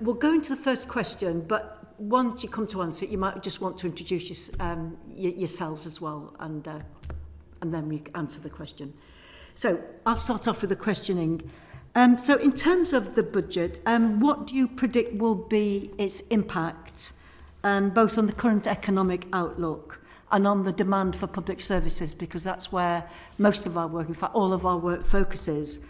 We'll go into the first question, but once you come to answer it, you might just want to introduce yourselves as well, and then we answer the question. So I'll start off with the questioning. So in terms of the budget, what do you predict will be its impact, both on the current economic outlook and on the demand for public services, because that's where most of our work, in fact all of our work, focuses.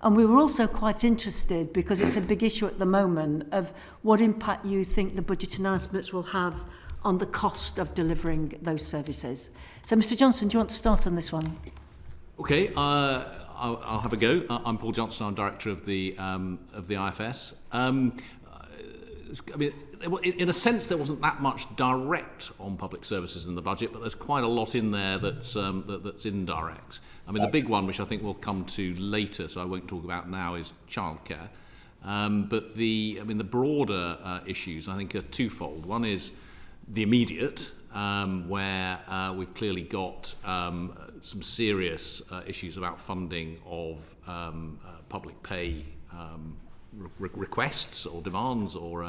And we were also quite interested, because it's a big issue at the moment, of what impact you think the budget announcements will have on the cost of delivering those services. So, Mr. Johnson, do you want to start on this one? Okay, I'll have a go. I'm Paul Johnson. I'm director of the IFS. I mean, in a sense, there wasn't that much direct on public services in the budget, but there's quite a lot in there that's indirect. I mean, the big one, which I think we'll come to later, so I won't talk about now, is childcare. But the broader issues, I think, are twofold. One is the immediate, where we've clearly got some serious issues about funding of public pay requests or demands, or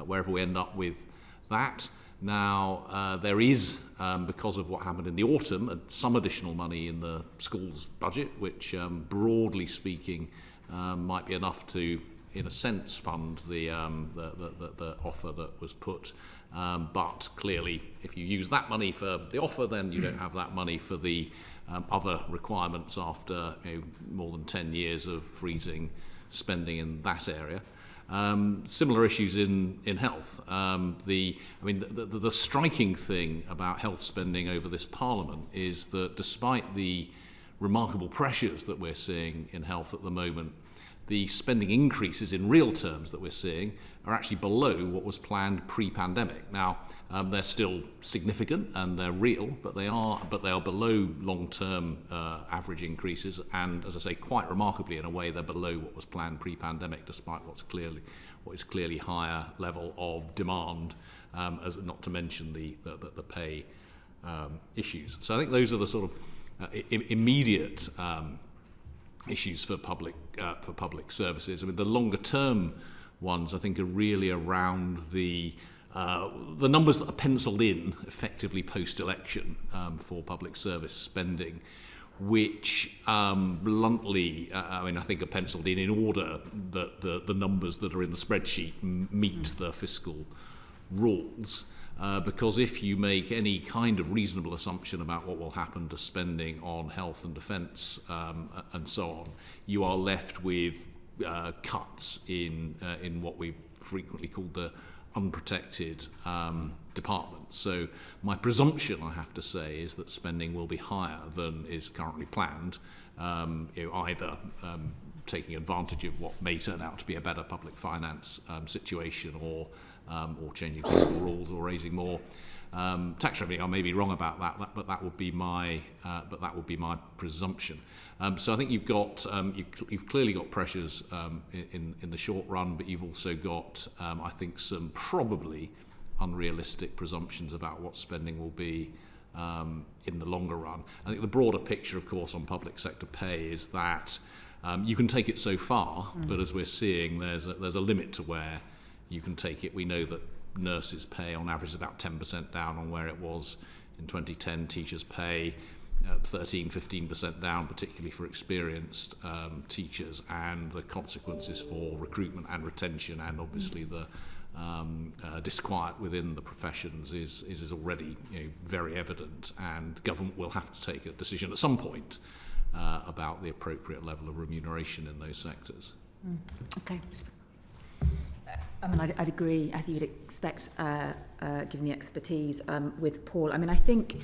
wherever we end up with that. Now, there is, because of what happened in the autumn, some additional money in the schools budget, which, broadly speaking, might be enough to, in a sense, fund the offer that was put. But clearly, if you use that money for the offer, then you don't have that money for the other requirements after more than 10 years of freezing spending in that area. Similar issues in health. The striking thing about health spending over this Parliament is that despite the remarkable pressures that we're seeing in health at the moment, the spending increases in real terms that we're seeing are actually below what was planned pre-pandemic. Now, they're still significant and they're real, but they are below long-term average increases, and, as I say, quite remarkably, in a way, they're below what was planned pre-pandemic, despite what is clearly higher level of demand, as not to mention the pay issues. So I think those are the sort of immediate issues for public services. I mean, the longer term ones, I think, are really around the numbers that are penciled in effectively post-election for public service spending, which bluntly, I think, are penciled in order that the numbers that are in the spreadsheet meet the fiscal rules. Because if you make any kind of reasonable assumption about what will happen to spending on health and defence and so on, you are left with cuts in what we frequently call the unprotected departments. So my presumption, I have to say, is that spending will be higher than is currently planned, either taking advantage of what may turn out to be a better public finance situation, or changing fiscal rules, or raising more tax revenue. I may be wrong about that, but that would be my presumption. So I think you've clearly got pressures in the short run, but you've also got, I think, some probably unrealistic presumptions about what spending will be in the longer run. I think the broader picture, of course, on public sector pay is that you can take it so far, but as we're seeing, there's a limit to where you can take it. We know that nurses' pay on average is about 10% down on where it was in 2010. Teachers' pay 13-15% down, particularly for experienced teachers, and the consequences for recruitment and retention, and obviously the disquiet within the professions is already very evident, and government will have to take a decision at some point about the appropriate level of remuneration in those sectors. Okay. I mean, I'd agree, as you'd expect, given the expertise, with Paul. I mean, I think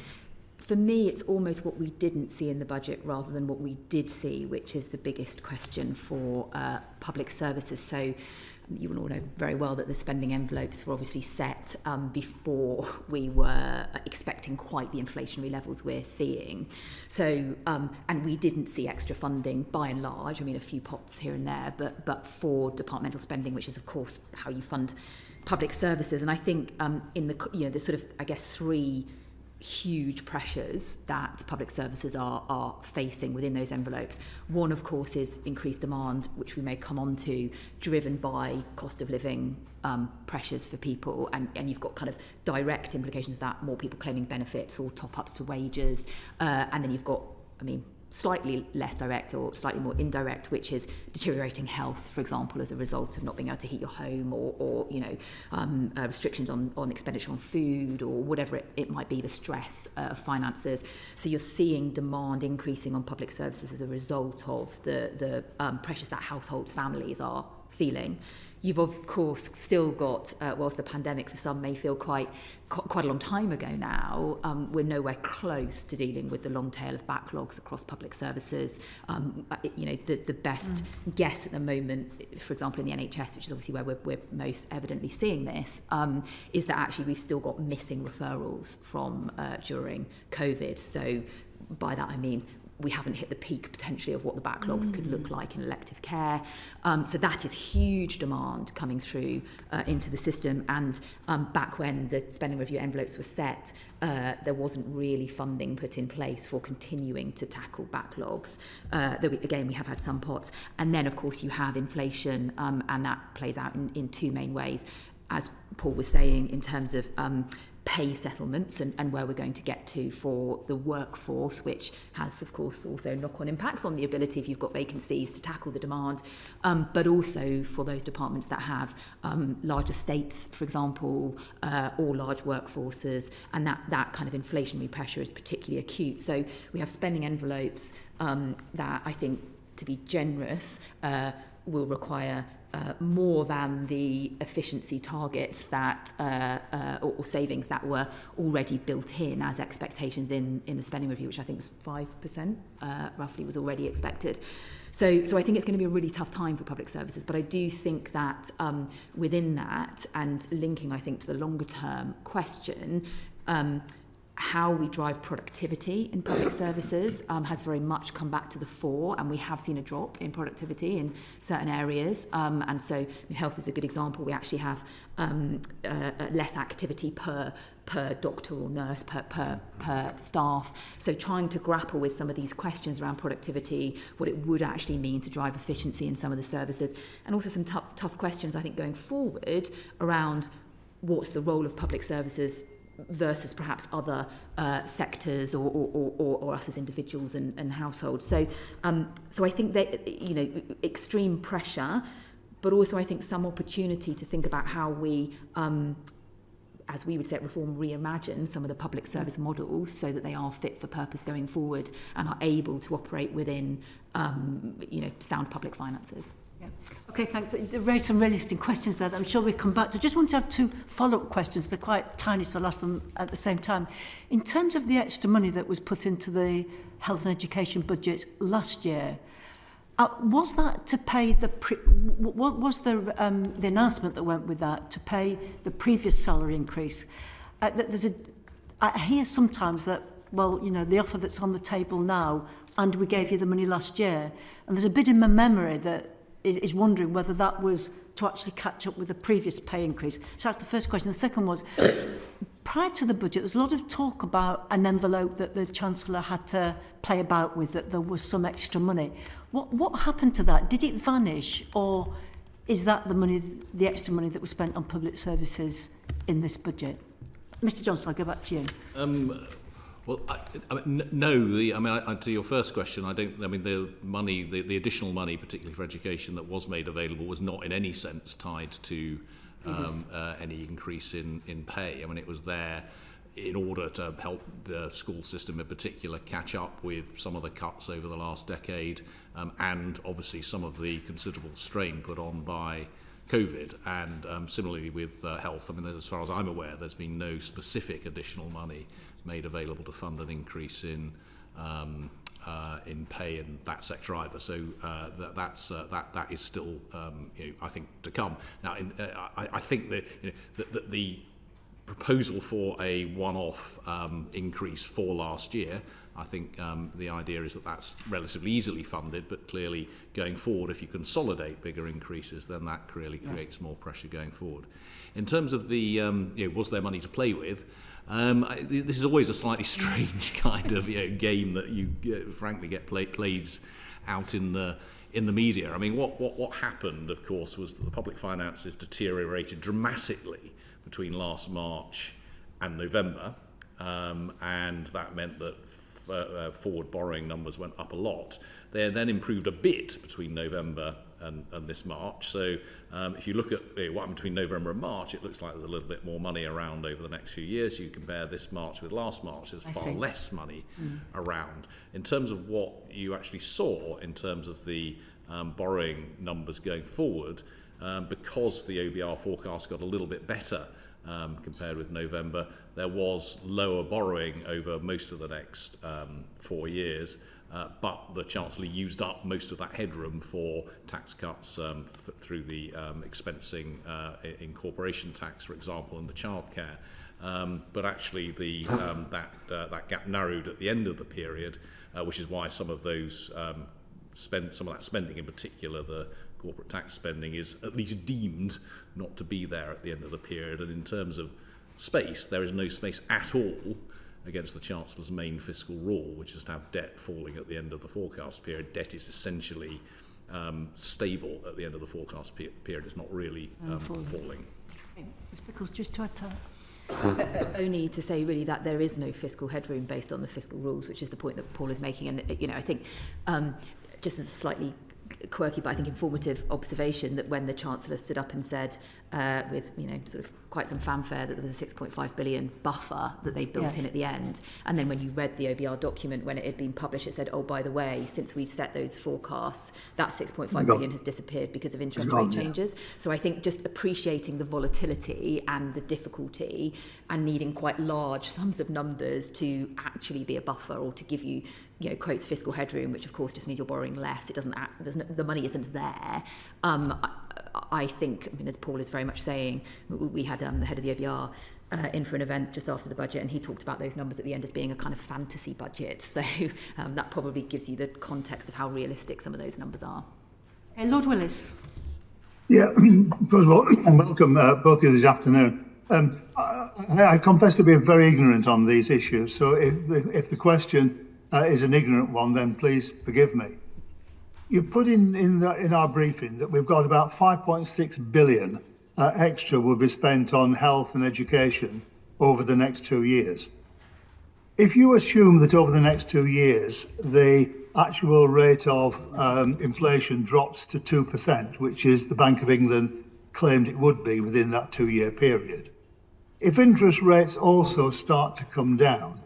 for me, it's almost what we didn't see in the budget rather than what we did see, which is the biggest question for public services. So you will all know very well that the spending envelopes were obviously set before we were expecting quite the inflationary levels we're seeing. So, and we didn't see extra funding by and large. I mean, a few pots here and there, but for departmental spending, which is, of course, how you fund public services. And I think in the sort of, I guess, three huge pressures that public services are facing within those envelopes. One, of course, is increased demand, which we may come on to, driven by cost of living pressures for people, and you've got kind of direct implications of that, more people claiming benefits or top-ups to wages, and then you've got, slightly less direct or slightly more indirect, which is deteriorating health, for example, as a result of not being able to heat your home, or restrictions on expenditure on food, or whatever it might be, the stress of finances. So you're seeing demand increasing on public services as a result of the pressures that households, families are feeling. You've, of course, still got, whilst the pandemic for some may feel quite a long time ago now, we're nowhere close to dealing with the long tail of backlogs across public services. The best guess at the moment, for example, in the NHS, which is obviously where we're most evidently seeing this, is that actually we've still got missing referrals from during COVID. So by that I mean we haven't hit the peak potentially of what the backlogs could look like in elective care. So that is huge demand coming through into the system. And back when the spending review envelopes were set, there wasn't really funding put in place for continuing to tackle backlogs. Again, we have had some pots. And then, of course, you have inflation, and that plays out in two main ways. As Paul was saying, in terms of pay settlements and where we're going to get to for the workforce, which has, of course, also knock-on impacts on the ability, if you've got vacancies, to tackle the demand, but also for those departments that have large estates, for example, or large workforces, and that kind of inflationary pressure is particularly acute. So we have spending envelopes that I think, to be generous, will require more than the efficiency targets that or savings that were already built in as expectations in the spending review, which I think was 5% roughly was already expected. So I think it's going to be a really tough time for public services, but I do think that within that, and linking I think to the longer term question, how we drive productivity in public services has very much come back to the fore, and we have seen a drop in productivity in certain areas. And so health is a good example. We actually have less activity per doctor or nurse, per staff. So trying to grapple with some of these questions around productivity, what it would actually mean to drive efficiency in some of the services, and also some tough questions, I think, going forward around what's the role of public services versus perhaps other sectors or us as individuals and households. So I think that, extreme pressure, but also I think some opportunity to think about how we, as we would say at Reform, reimagine some of the public service models so that they are fit for purpose going forward and are able to operate within, sound public finances. Yeah. Okay, thanks. There raised some really interesting questions there that I'm sure we'll come back to. Just want to have two follow-up questions. They're quite tiny, so I'll ask them at the same time. In terms of the extra money that was put into the health and education budget last year, was that to pay what was the announcement that went with that, to pay the previous salary increase? I hear sometimes that, the offer that's on the table now, and we gave you the money last year, and there's a bit in my memory that is wondering whether that was to actually catch up with the previous pay increase. So that's the first question. The second was, prior to the budget, there's a lot of talk about an envelope that the Chancellor had to play about with, that there was some extra money. What happened to that? Did it vanish, or is that the extra money that was spent on public services in this budget? Mr Johnson, I'll go back to you. No. To your first question, the money, the additional money, particularly for education, that was made available was not in any sense tied to any increase in pay. It was there in order to help the school system in particular catch up with some of the cuts over the last decade, and obviously some of the considerable strain put on by COVID, and similarly with health. As far as I'm aware, there's been no specific additional money made available to fund an increase in pay in that sector either. So that is still, I think, to come. Now, I think that the proposal for a one-off increase for last year I think the idea is that that's relatively easily funded, but clearly going forward, if you consolidate bigger increases, then that clearly creates more pressure going forward. In terms of the, was there money to play with? This is always a slightly strange kind of game that you frankly get played out in the media. I mean, what happened, of course, was that the public finances deteriorated dramatically between last March and November, and that meant that forward borrowing numbers went up a lot. They then improved a bit between November and this March. So if you look at what happened between November and March, it looks like there's a little bit more money around over the next few years. You compare this March with last March, there's far less money around. In terms of what you actually saw in terms of the borrowing numbers going forward, because the OBR forecast got a little bit better compared with November, there was lower borrowing over most of the next 4 years, but the Chancellor used up most of that headroom for tax cuts through the expensing in corporation tax, for example, and the childcare. But actually, that gap narrowed at the end of the period, which is why some of those some of that spending, in particular the corporate tax spending, is at least deemed not to be there at the end of the period. And in terms of space, there is no space at all against the Chancellor's main fiscal rule, which is to have debt falling at the end of the forecast period. Debt is essentially stable at the end of the forecast period. It's not really falling. Ms. Pickles, just to add to that. Only to say really that there is no fiscal headroom based on the fiscal rules, which is the point that Paul is making. And I think just as a slightly quirky but I think informative observation, that when the Chancellor stood up and said with sort of quite some fanfare that there was a 6.5 billion buffer that they built in at the end, and then when you read the OBR document when it had been published, it said, oh, by the way, since we set those forecasts, that 6.5 billion has disappeared because of interest rate changes. So I think just appreciating the volatility and the difficulty and needing quite large sums of numbers to actually be a buffer or to give you quotes fiscal headroom, which of course just means you're borrowing less. It doesn't the money isn't there. I think, as Paul is very much saying, we had the head of the OBR in for an event just after the budget, and he talked about those numbers at the end as being a kind of fantasy budget. So that probably gives you the context of how realistic some of those numbers are. Lord Willis. Yeah, first of all, welcome both of you this afternoon. I confess to being very ignorant on these issues, so if the question is an ignorant one, then please forgive me. You put in our briefing that we've got about 5.6 billion extra will be spent on health and education over the next 2 years. If you assume that over the next 2 years, the actual rate of inflation drops to 2%, which is the Bank of England claimed it would be within that 2-year period. If interest rates also start to come down,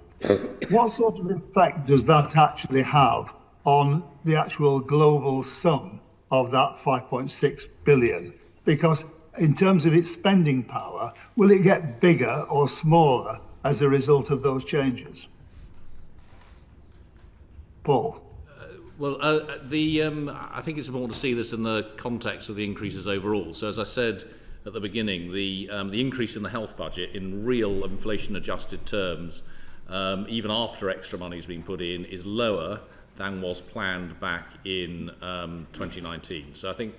what sort of effect does that actually have on the actual global sum of that 5.6 billion? Because in terms of its spending power, will it get bigger or smaller as a result of those changes? Paul? I think it's important to see this in the context of the increases overall. So as I said at the beginning, the increase in the health budget in real inflation-adjusted terms, even after extra money's been put in, is lower than was planned back in 2019. So I think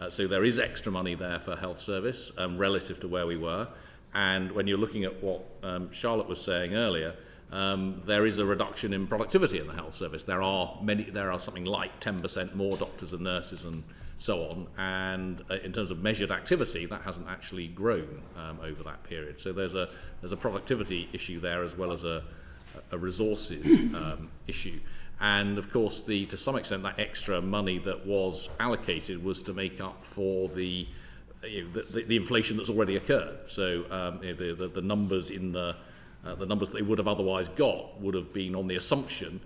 so there is extra money there for health service relative to where we were. And when you're looking at what Charlotte was saying earlier, there is a reduction in productivity in the health service. There are something like 10% more doctors and nurses and so on. And in terms of measured activity, that hasn't actually grown over that period. So there's a productivity issue there as well as a resources issue. And of course, to some extent, that extra money that was allocated was to make up for the inflation that's already occurred. So the numbers the numbers that they would have otherwise got would have been on the assumption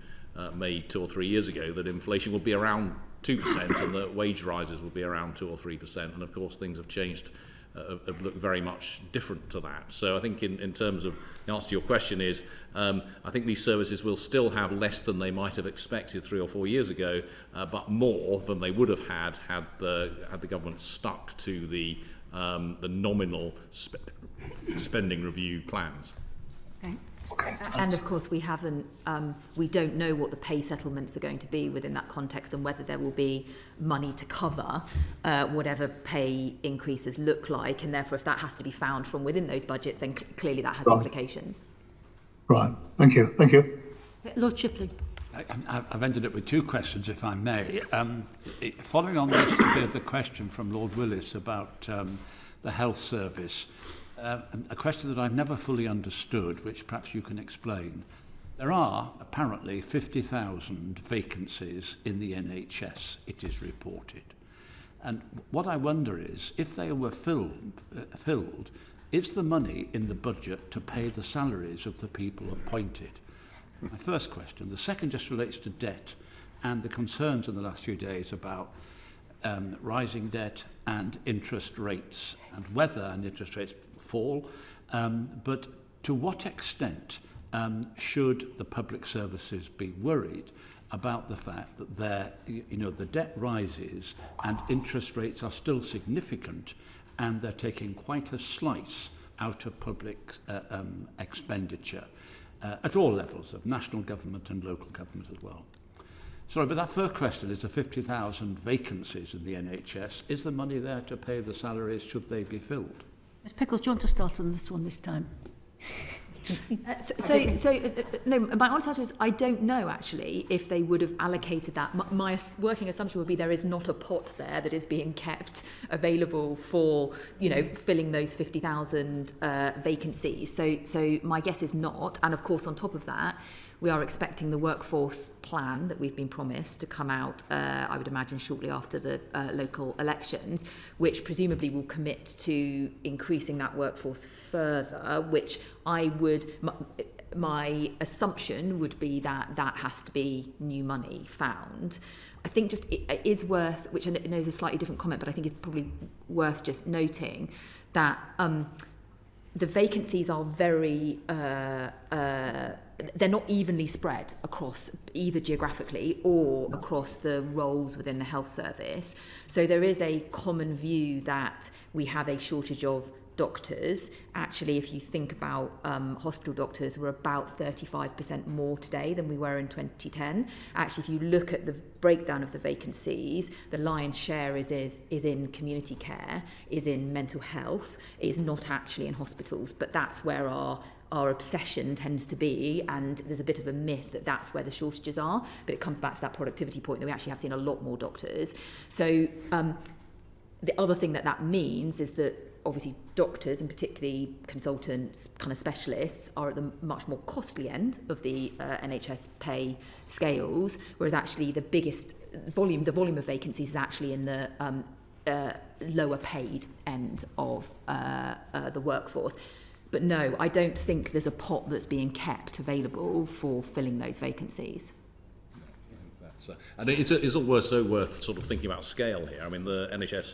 made 2 or 3 years ago that inflation would be around 2% and that wage rises would be around 2 or 3%. And of course, things have changed, have looked very much different to that. So I think in terms of the answer to your question is, I think these services will still have less than they might have expected 3 or 4 years ago, but more than they would have had the government stuck to the nominal spending review plans. Okay. And of course, we don't know what the pay settlements are going to be within that context, and whether there will be money to cover whatever pay increases look like, and therefore if that has to be found from within those budgets, then clearly that has implications. Right. Thank you. Thank you. Lord Shipley. I've ended up with two questions, if I may. Following on the question from Lord Willis about the health service, a question that I've never fully understood, which perhaps you can explain. There are apparently 50,000 vacancies in the NHS, it is reported. And what I wonder is, if they were filled, is the money in the budget to pay the salaries of the people appointed? My first question. The second just relates to debt and the concerns in the last few days about rising debt and interest rates, and whether and interest rates fall, but to what extent should the public services be worried about the fact that the debt rises and interest rates are still significant, and they're taking quite a slice out of public expenditure at all levels of national government and local government as well. Sorry, but that first question is the 50,000 vacancies in the NHS. Is the money there to pay the salaries should they be filled? Ms Pickles, do you want to start on this one this time? No, my honest answer is I don't know actually if they would have allocated that. My working assumption would be there is not a pot there that is being kept available for, filling those 50,000 vacancies. So my guess is not. And of course, on top of that, we are expecting the workforce plan that we've been promised to come out, I would imagine, shortly after the local elections, which presumably will commit to increasing that workforce further, which my assumption would be that that has to be new money found. I think just it is worth, which I know is a slightly different comment, but I think it's probably worth just noting that the vacancies are very they're not evenly spread across either geographically or across the roles within the health service. So there is a common view that we have a shortage of doctors. Actually, if you think about hospital doctors, we're about 35% more today than we were in 2010. Actually, if you look at the breakdown of the vacancies, the lion's share is in community care, is in mental health, is not actually in hospitals. But that's where our obsession tends to be, and there's a bit of a myth that that's where the shortages are, but it comes back to that productivity point that we actually have seen a lot more doctors. So the other thing that means is that obviously doctors, and particularly consultants, kind of specialists, are at the much more costly end of the NHS pay scales, whereas actually the biggest volume of vacancies is actually in the lower paid end of the workforce. But no, I don't think there's a pot that's being kept available for filling those vacancies. And it's also worth sort of thinking about scale here. I mean, the NHS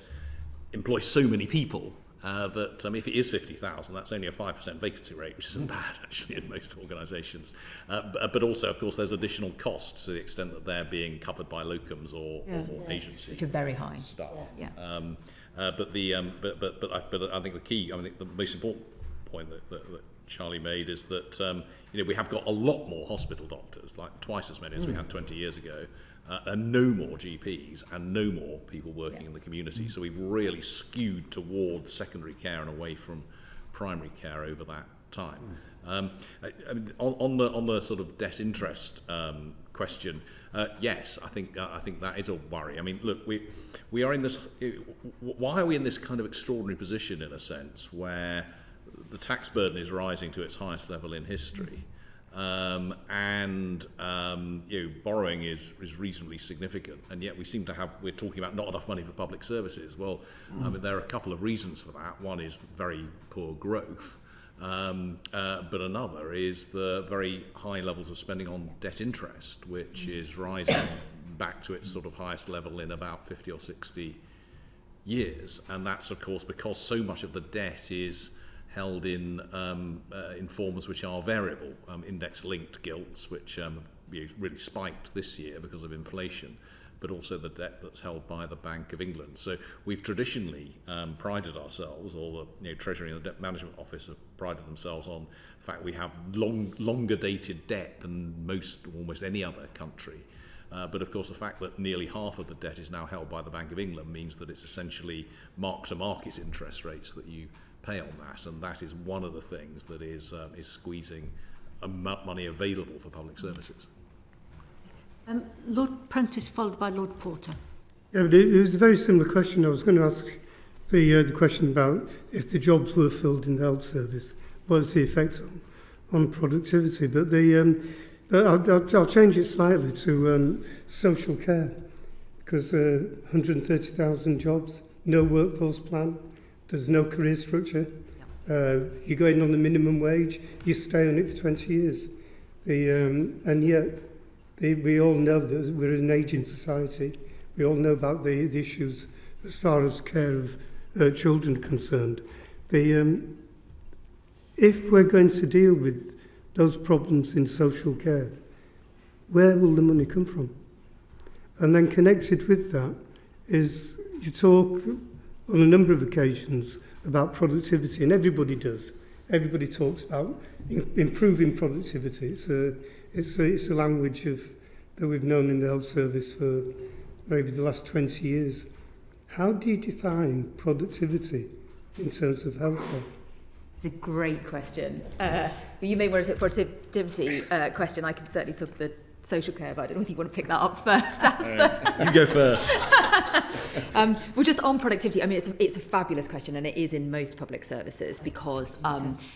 employs so many people that if it is 50,000, that's only a 5% vacancy rate, which isn't bad actually in most organisations. But also, of course, there's additional costs to the extent that they're being covered by locums or agency, which are very high staff. Yeah. But I think the key, the most important point that Charlie made is that we have got a lot more hospital doctors, like twice as many as we had 20 years ago, and no more GPs and no more people working in the community. So we've really skewed toward secondary care and away from primary care over that time. On the sort of debt interest question, yes, I think that is a worry. I mean, look, we are in this. Why are we in this kind of extraordinary position, in a sense, where the tax burden is rising to its highest level in history, and borrowing is reasonably significant, and yet we're talking about not enough money for public services. Well, I mean, there are a couple of reasons for that. One is very poor growth, but another is the very high levels of spending on debt interest, which is rising back to its sort of highest level in about 50 or 60 years, and that's of course because so much of the debt is held in forms which are variable, index-linked gilts, which really spiked this year because of inflation. but also the debt that's held by the Bank of England. So we've traditionally prided ourselves, or the Treasury and the Debt Management Office have prided themselves on the fact we have longer dated debt than almost any other country. But of course the fact that nearly half of the debt is now held by the Bank of England means that it's essentially mark-to-market interest rates that you pay on that, and that is one of the things that is squeezing money available for public services. Lord Prentice, followed by Lord Porter. Yeah, but it was a very similar question. I was going to ask the question about if the jobs were filled in the health service, what's the effect on productivity? But I'll change it slightly to social care, because 130,000 jobs, no workforce plan, there's no career structure. You go in on the minimum wage, you stay on it for 20 years. And yet, we all know that we're an ageing society. We all know about the issues as far as care of children concerned. If we're going to deal with those problems in social care, where will the money come from? And then connected with that is you talk on a number of occasions about productivity, and everybody does. Everybody talks about improving productivity. It's a language that we've known in the health service for maybe the last 20 years. How do you define productivity in terms of healthcare? It's a great question. You may want to take the productivity question. I can certainly talk the social care, but I don't know if you want to pick that up first. You go first. Well, just on productivity, I mean, it's a fabulous question, and it is in most public services, because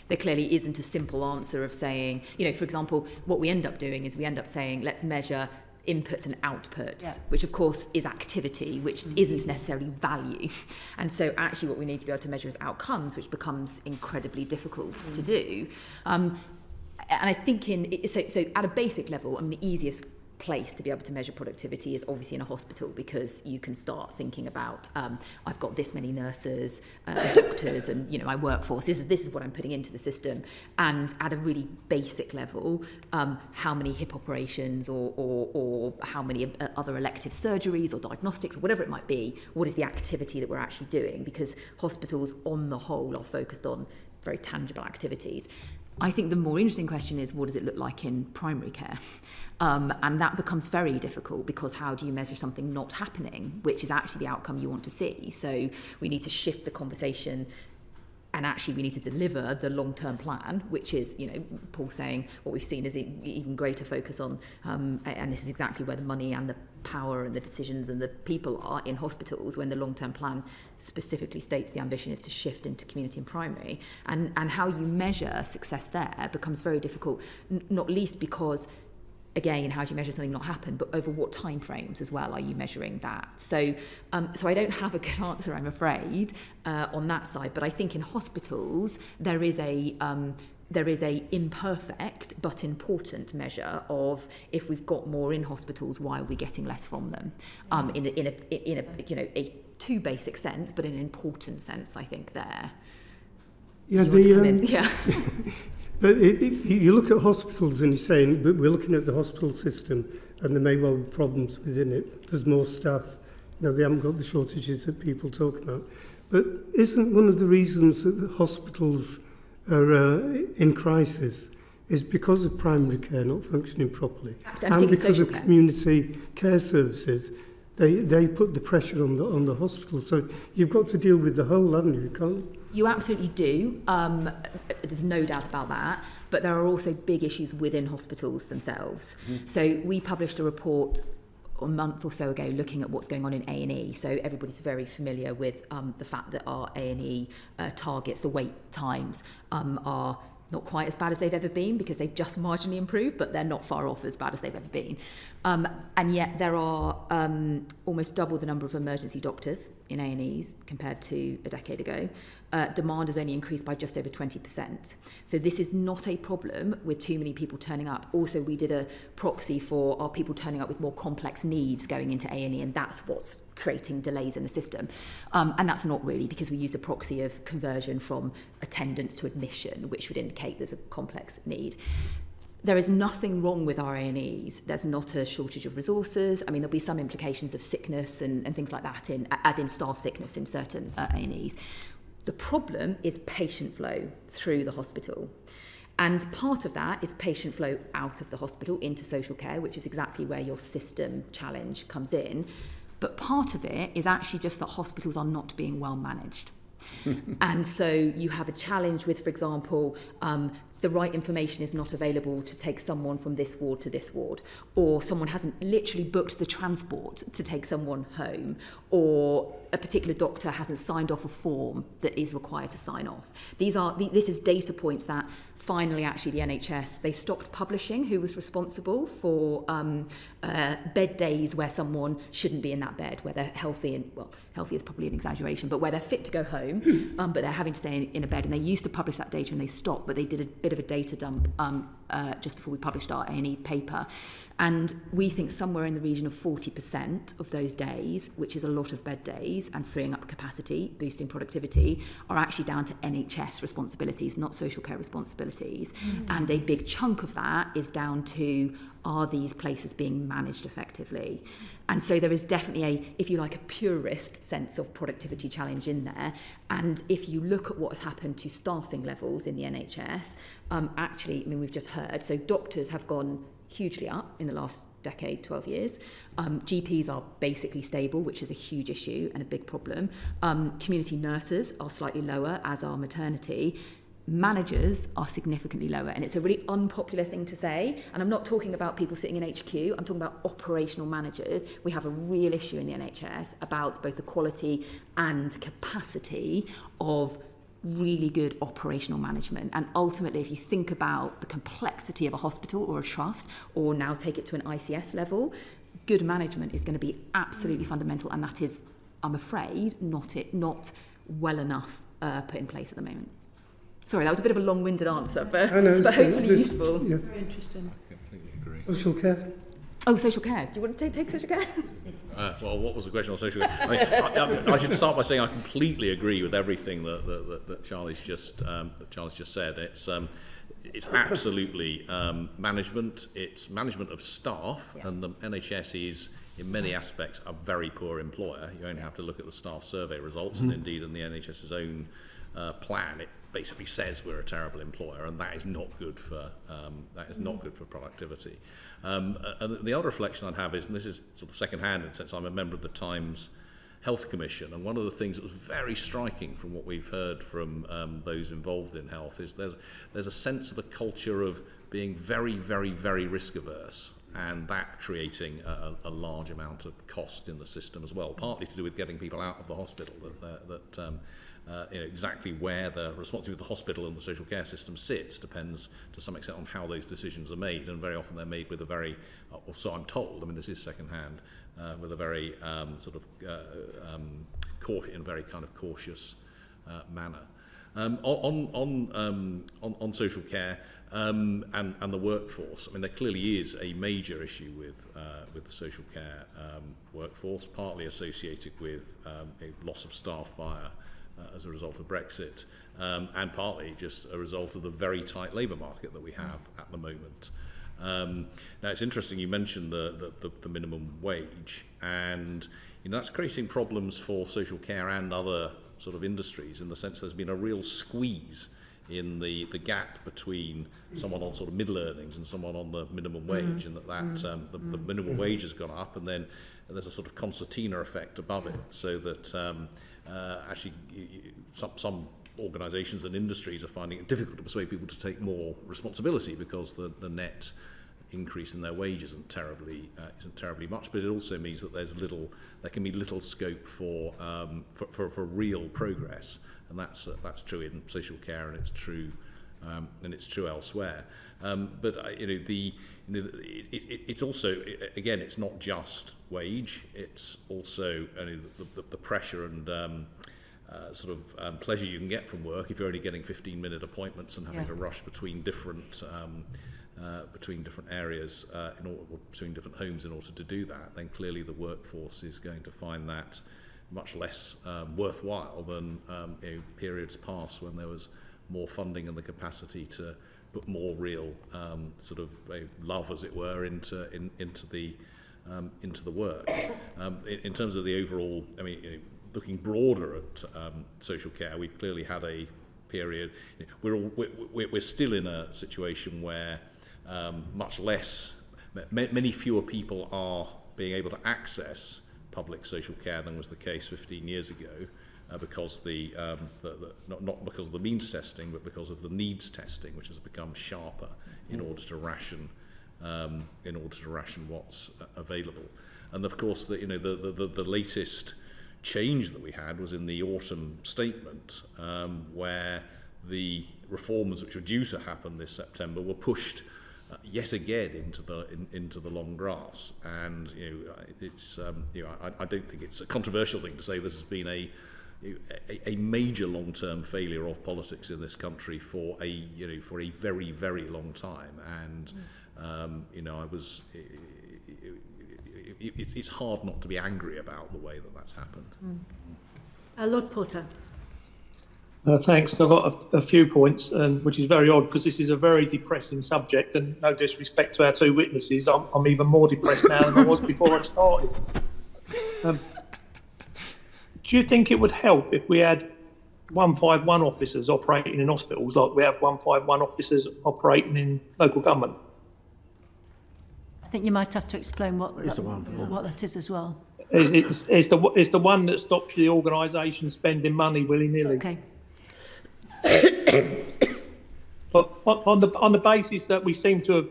there clearly isn't a simple answer of saying, for example, what we end up doing is we end up saying, let's measure inputs and outputs, which of course is activity, which isn't necessarily value. And so actually what we need to be able to measure is outcomes, which becomes incredibly difficult to do. And I think so at a basic level, I mean, the easiest place to be able to measure productivity is obviously in a hospital, because you can start thinking about I've got this many nurses, doctors, and my workforce. This is what I'm putting into the system. And at a really basic level, how many hip operations or how many other elective surgeries or diagnostics or whatever it might be, what is the activity that we're actually doing? Because hospitals on the whole are focused on very tangible activities. I think the more interesting question is, what does it look like in primary care? And that becomes very difficult, because how do you measure something not happening, which is actually the outcome you want to see? So we need to shift the conversation, and actually we need to deliver the long-term plan, which is, Paul saying what we've seen is even greater focus on, and this is exactly where the money and the power and the decisions and the people are in hospitals, when the long-term plan specifically states the ambition is to shift into community and primary. And how you measure success there becomes very difficult, not least because, again, how do you measure something not happen, but over what time frames as well are you measuring that? So I don't have a good answer, I'm afraid, on that side. But I think in hospitals there is a imperfect but important measure of, if we've got more in hospitals, why are we getting less from them? In a too basic sense, but in an important sense, I think there. Yeah, But you look at hospitals and you're saying, but we're looking at the hospital system, and there may well be problems within it. There's more staff. They haven't got the shortages that people talk about. But isn't one of the reasons that the hospitals are in crisis is because of primary care not functioning properly? Absolutely. And because of community care services, they put the pressure on the hospital. So you've got to deal with the whole, haven't you? You can't. You absolutely do. There's no doubt about that. But there are also big issues within hospitals themselves. So we published a report a month or so ago looking at what's going on in A&E. So everybody's very familiar with the fact that our A&E targets, the wait times, are not quite as bad as they've ever been, because they've just marginally improved, but they're not far off as bad as they've ever been. And yet there are almost double the number of emergency doctors in A&Es compared to a decade ago. Demand has only increased by just over 20%. So this is not a problem with too many people turning up. Also, we did a proxy for our people turning up with more complex needs going into A&E, and that's what's creating delays in the system. And that's not really, because we used a proxy of conversion from attendance to admission, which would indicate there's a complex need. There is nothing wrong with our A&Es. There's not a shortage of resources. I mean, there'll be some implications of sickness and things like that, as in staff sickness in certain A&Es. The problem is patient flow through the hospital. And part of that is patient flow out of the hospital into social care, which is exactly where your system challenge comes in. But part of it is actually just that hospitals are not being well managed. And so you have a challenge with, for example, the right information is not available to take someone from this ward to this ward, or someone hasn't literally booked the transport to take someone home, or a particular doctor hasn't signed off a form that is required to sign off. This is data points that finally actually the NHS, they stopped publishing who was responsible for bed days where someone shouldn't be in that bed, where they're healthy, and well, healthy is probably an exaggeration, but where they're fit to go home, but they're having to stay in a bed. And they used to publish that data and they stopped, but they did a bit of a data dump just before we published our A&E paper. And we think somewhere in the region of 40% of those days, which is a lot of bed days and freeing up capacity, boosting productivity, are actually down to NHS responsibilities, not social care responsibilities. And a big chunk of that is down to, are these places being managed effectively? And so there is definitely if you like, a purist sense of productivity challenge in there. And if you look at what has happened to staffing levels in the NHS, actually, I mean, we've just heard, so doctors have gone hugely up in the last decade, 12 years. GPs are basically stable, which is a huge issue and a big problem. Community nurses are slightly lower, as are maternity. Managers are significantly lower, and it's a really unpopular thing to say, and I'm not talking about people sitting in HQ, I'm talking about operational managers. We have a real issue in the NHS about both the quality and capacity of really good operational management. And ultimately, if you think about the complexity of a hospital or a trust, or now take it to an ICS level, good management is going to be absolutely fundamental, and that is, I'm afraid, not well enough put in place at the moment. Sorry, that was a bit of a long-winded answer, but hopefully useful. Yeah. Very interesting. I completely agree. Social care. Oh, social care. Do you want to take social care? Well, what was the question on social care? I should start by saying I completely agree with everything that Charlie's just said. It's absolutely management. It's management of staff, and the NHS is, in many aspects, a very poor employer. You only have to look at the staff survey results, and indeed in the NHS's own plan, it basically says we're a terrible employer, and that is not good for productivity. And the other reflection I'd have is, and this is sort of second-hand in the sense I'm a member of the Times Health Commission, and one of the things that was very striking from what we've heard from those involved in health is there's a sense of a culture of being very, very, very risk averse, and that creating a large amount of cost in the system as well, partly to do with getting people out of the hospital. Exactly where the responsibility of the hospital and the social care system sits depends to some extent on how those decisions are made, and very often they're made with a very, or so I'm told, I mean this is second-hand, with a very in a very kind of cautious manner. On social care and the workforce, I mean there clearly is a major issue with the social care workforce, partly associated with a loss of staff via as a result of Brexit, and partly just a result of the very tight labour market that we have at the moment. Now it's interesting you mentioned the minimum wage, and that's creating problems for social care and other sort of industries, in the sense there's been a real squeeze in the gap between someone on sort of middle earnings and someone on the minimum wage, and the minimum wage has gone up, and then there's a sort of concertina effect above it, so that actually some organisations and industries are finding it difficult to persuade people to take more responsibility, because the net increase in their wage isn't terribly much, but it also means that there can be little scope for real progress, and that's true in social care, and it's true elsewhere. But it's also, again, it's not just wage; it's also the pressure and pleasure you can get from work if you're only getting 15-minute appointments and having to rush between different areas between different homes in order to do that. Then clearly the workforce is going to find that much less worthwhile than periods past when there was more funding and the capacity to put more real sort of love, as it were, into the work. In terms of the overall, I mean, looking broader at social care, we've clearly had a period. We're still in a situation where many fewer people are being able to access public social care than was the case 15 years ago, because not because of the means testing, but because of the needs testing, which has become sharper in order to ration what's available. And of course, the latest change that we had was in the autumn statement, where the reforms which were due to happen this September were pushed yet again into the long grass. And it's I don't think it's a controversial thing to say this has been a major long-term failure of politics in this country for a very, very long time. And it's hard not to be angry about the way that that's happened. Lord Porter. Thanks. I've got a few points, which is very odd because this is a very depressing subject, and no disrespect to our two witnesses, I'm even more depressed now than I was before I started. Do you think it would help if we had 151 officers operating in hospitals like we have 151 officers operating in local government? I think you might have to explain what that is as well. It's the one that stops the organisation spending money willy-nilly. Okay. But on the basis that we seem to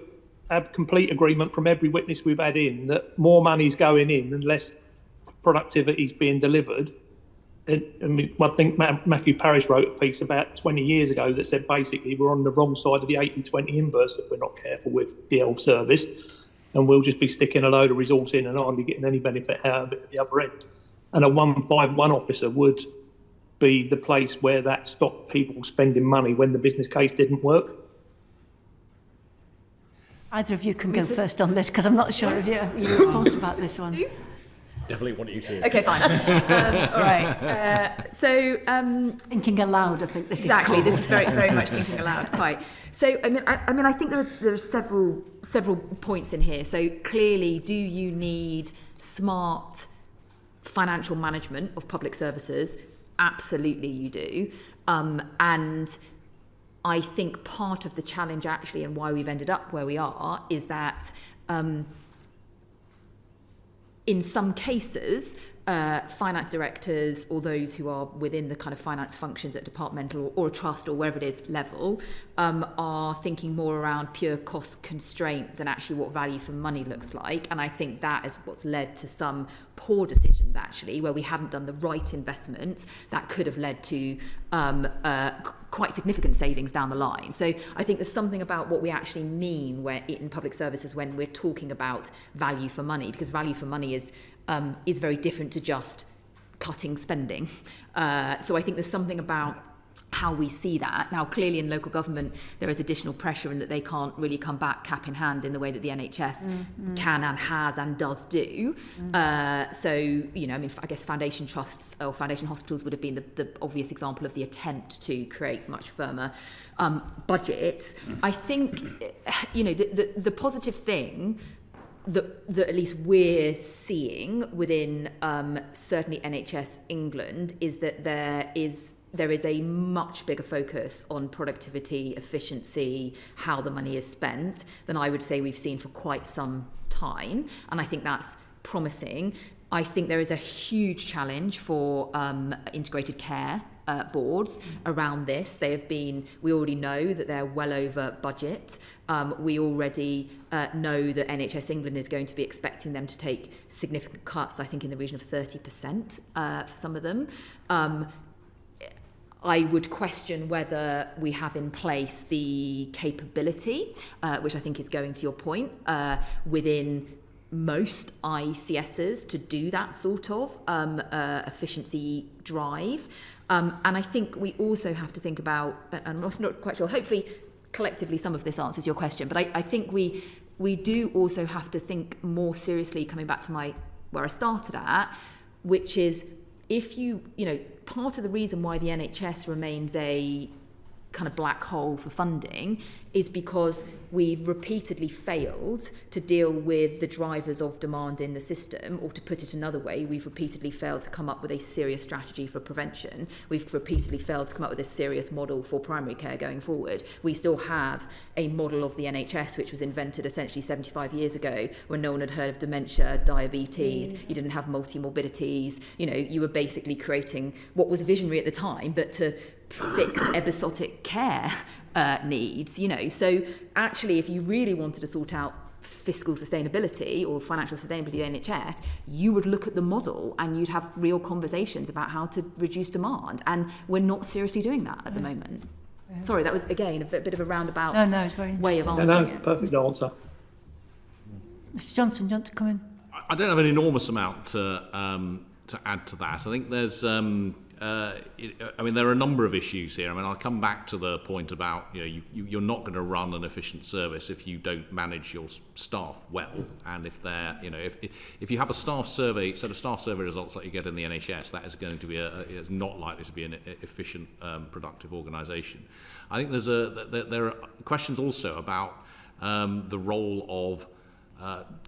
have complete agreement from every witness we've had in that more money's going in and less productivity is being delivered. I think Matthew Parrish wrote a piece about 20 years ago that said basically we're on the wrong side of the 80-20 inverse if we're not careful with the health service, and we'll just be sticking a load of resource in and hardly getting any benefit out of it at the other end. And a 151 officer would be the place where that stopped people spending money when the business case didn't work. Either of you can go first on this, because I'm not sure if you thought about this one. Definitely want you to. Okay, fine. All right. Thinking aloud, I think this exactly. is This is very, very much thinking aloud. Quite. So, I think there are several points in here. So clearly, do you need smart financial management of public services? Absolutely, you do. And I think part of the challenge, actually, and why we've ended up where we are, is that in some cases, finance directors or those who are within the kind of finance functions at departmental or a trust or wherever it is level are thinking more around pure cost constraint than actually what value for money looks like. And I think that is what's led to some poor decisions, actually, where we haven't done the right investments that could have led to quite significant savings down the line. So I think there's something about what we actually mean in public services when we're talking about value for money, because value for money is very different to just cutting spending. So I think there's something about how we see that. Now, clearly in local government, there is additional pressure in that they can't really come back cap in hand in the way that the NHS can and has and does do. So, I guess foundation trusts or foundation hospitals would have been the obvious example of the attempt to create much firmer budgets. I think, the positive thing that at least we're seeing within certainly NHS England is that there is a much bigger focus on productivity, efficiency, how the money is spent than I would say we've seen for quite some time. And I think that's promising. I think there is a huge challenge for integrated care boards around this. We already know that they're well over budget. We already know that NHS England is going to be expecting them to take significant cuts, I think in the region of 30% for some of them. I would question whether we have in place the capability, which I think is going to your point, within most ICSs to do that sort of efficiency drive. And I think we also have to think about, and I'm not quite sure, hopefully collectively some of this answers your question, but I think we do also have to think more seriously, coming back to where I started at, which is if part of the reason why the NHS remains a kind of black hole for funding is because we've repeatedly failed to deal with the drivers of demand in the system, or to put it another way, we've repeatedly failed to come up with a serious strategy for prevention. We've repeatedly failed to come up with a serious model for primary care going forward. We still have a model of the NHS which was invented essentially 75 years ago, when no one had heard of dementia, diabetes, you didn't have multi-morbidities, you were basically creating what was visionary at the time, but to fix episodic care needs, So actually, if you really wanted to sort out fiscal sustainability or financial sustainability of the NHS, you would look at the model and you'd have real conversations about how to reduce demand. And we're not seriously doing that at the moment. Sorry, that was, again, a bit of a roundabout it's very way of interesting. answering No, it. perfect answer. Mr. Johnson, do you want to come in? I don't have an enormous amount to add to that. I think there's, there are a number of issues here. I'll come back to the point about, you're not going to run an efficient service if you don't manage your staff well. And if they're, if you have a staff survey, set of staff survey results like you get in the NHS, that is going to be it's not likely to be an efficient, productive organisation. I think there are questions also about the role of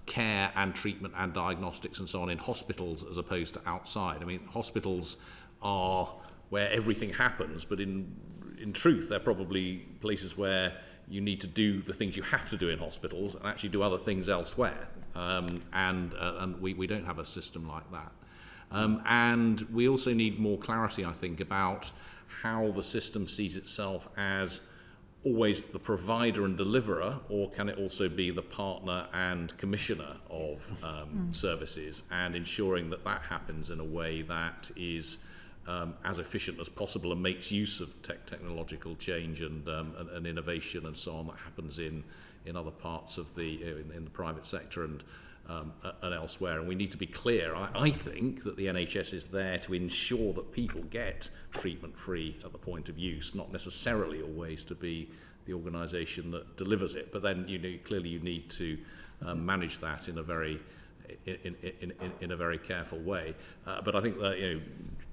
care and treatment and diagnostics and so on in hospitals as opposed to outside. Hospitals are where everything happens, but in truth they're probably places where you need to do the things you have to do in hospitals and actually do other things elsewhere, and we don't have a system like that, and we also need more clarity, I think, about how the system sees itself as always the provider and deliverer, or can it also be the partner and commissioner of services, and ensuring that happens in a way that is as efficient as possible and makes use of technological change and innovation and so on that happens in other parts of in the private sector and elsewhere. And we need to be clear, I think, that the NHS is there to ensure that people get treatment free at the point of use, not necessarily always to be the organisation that delivers it. But then clearly you need to manage that in a very careful way. But I think that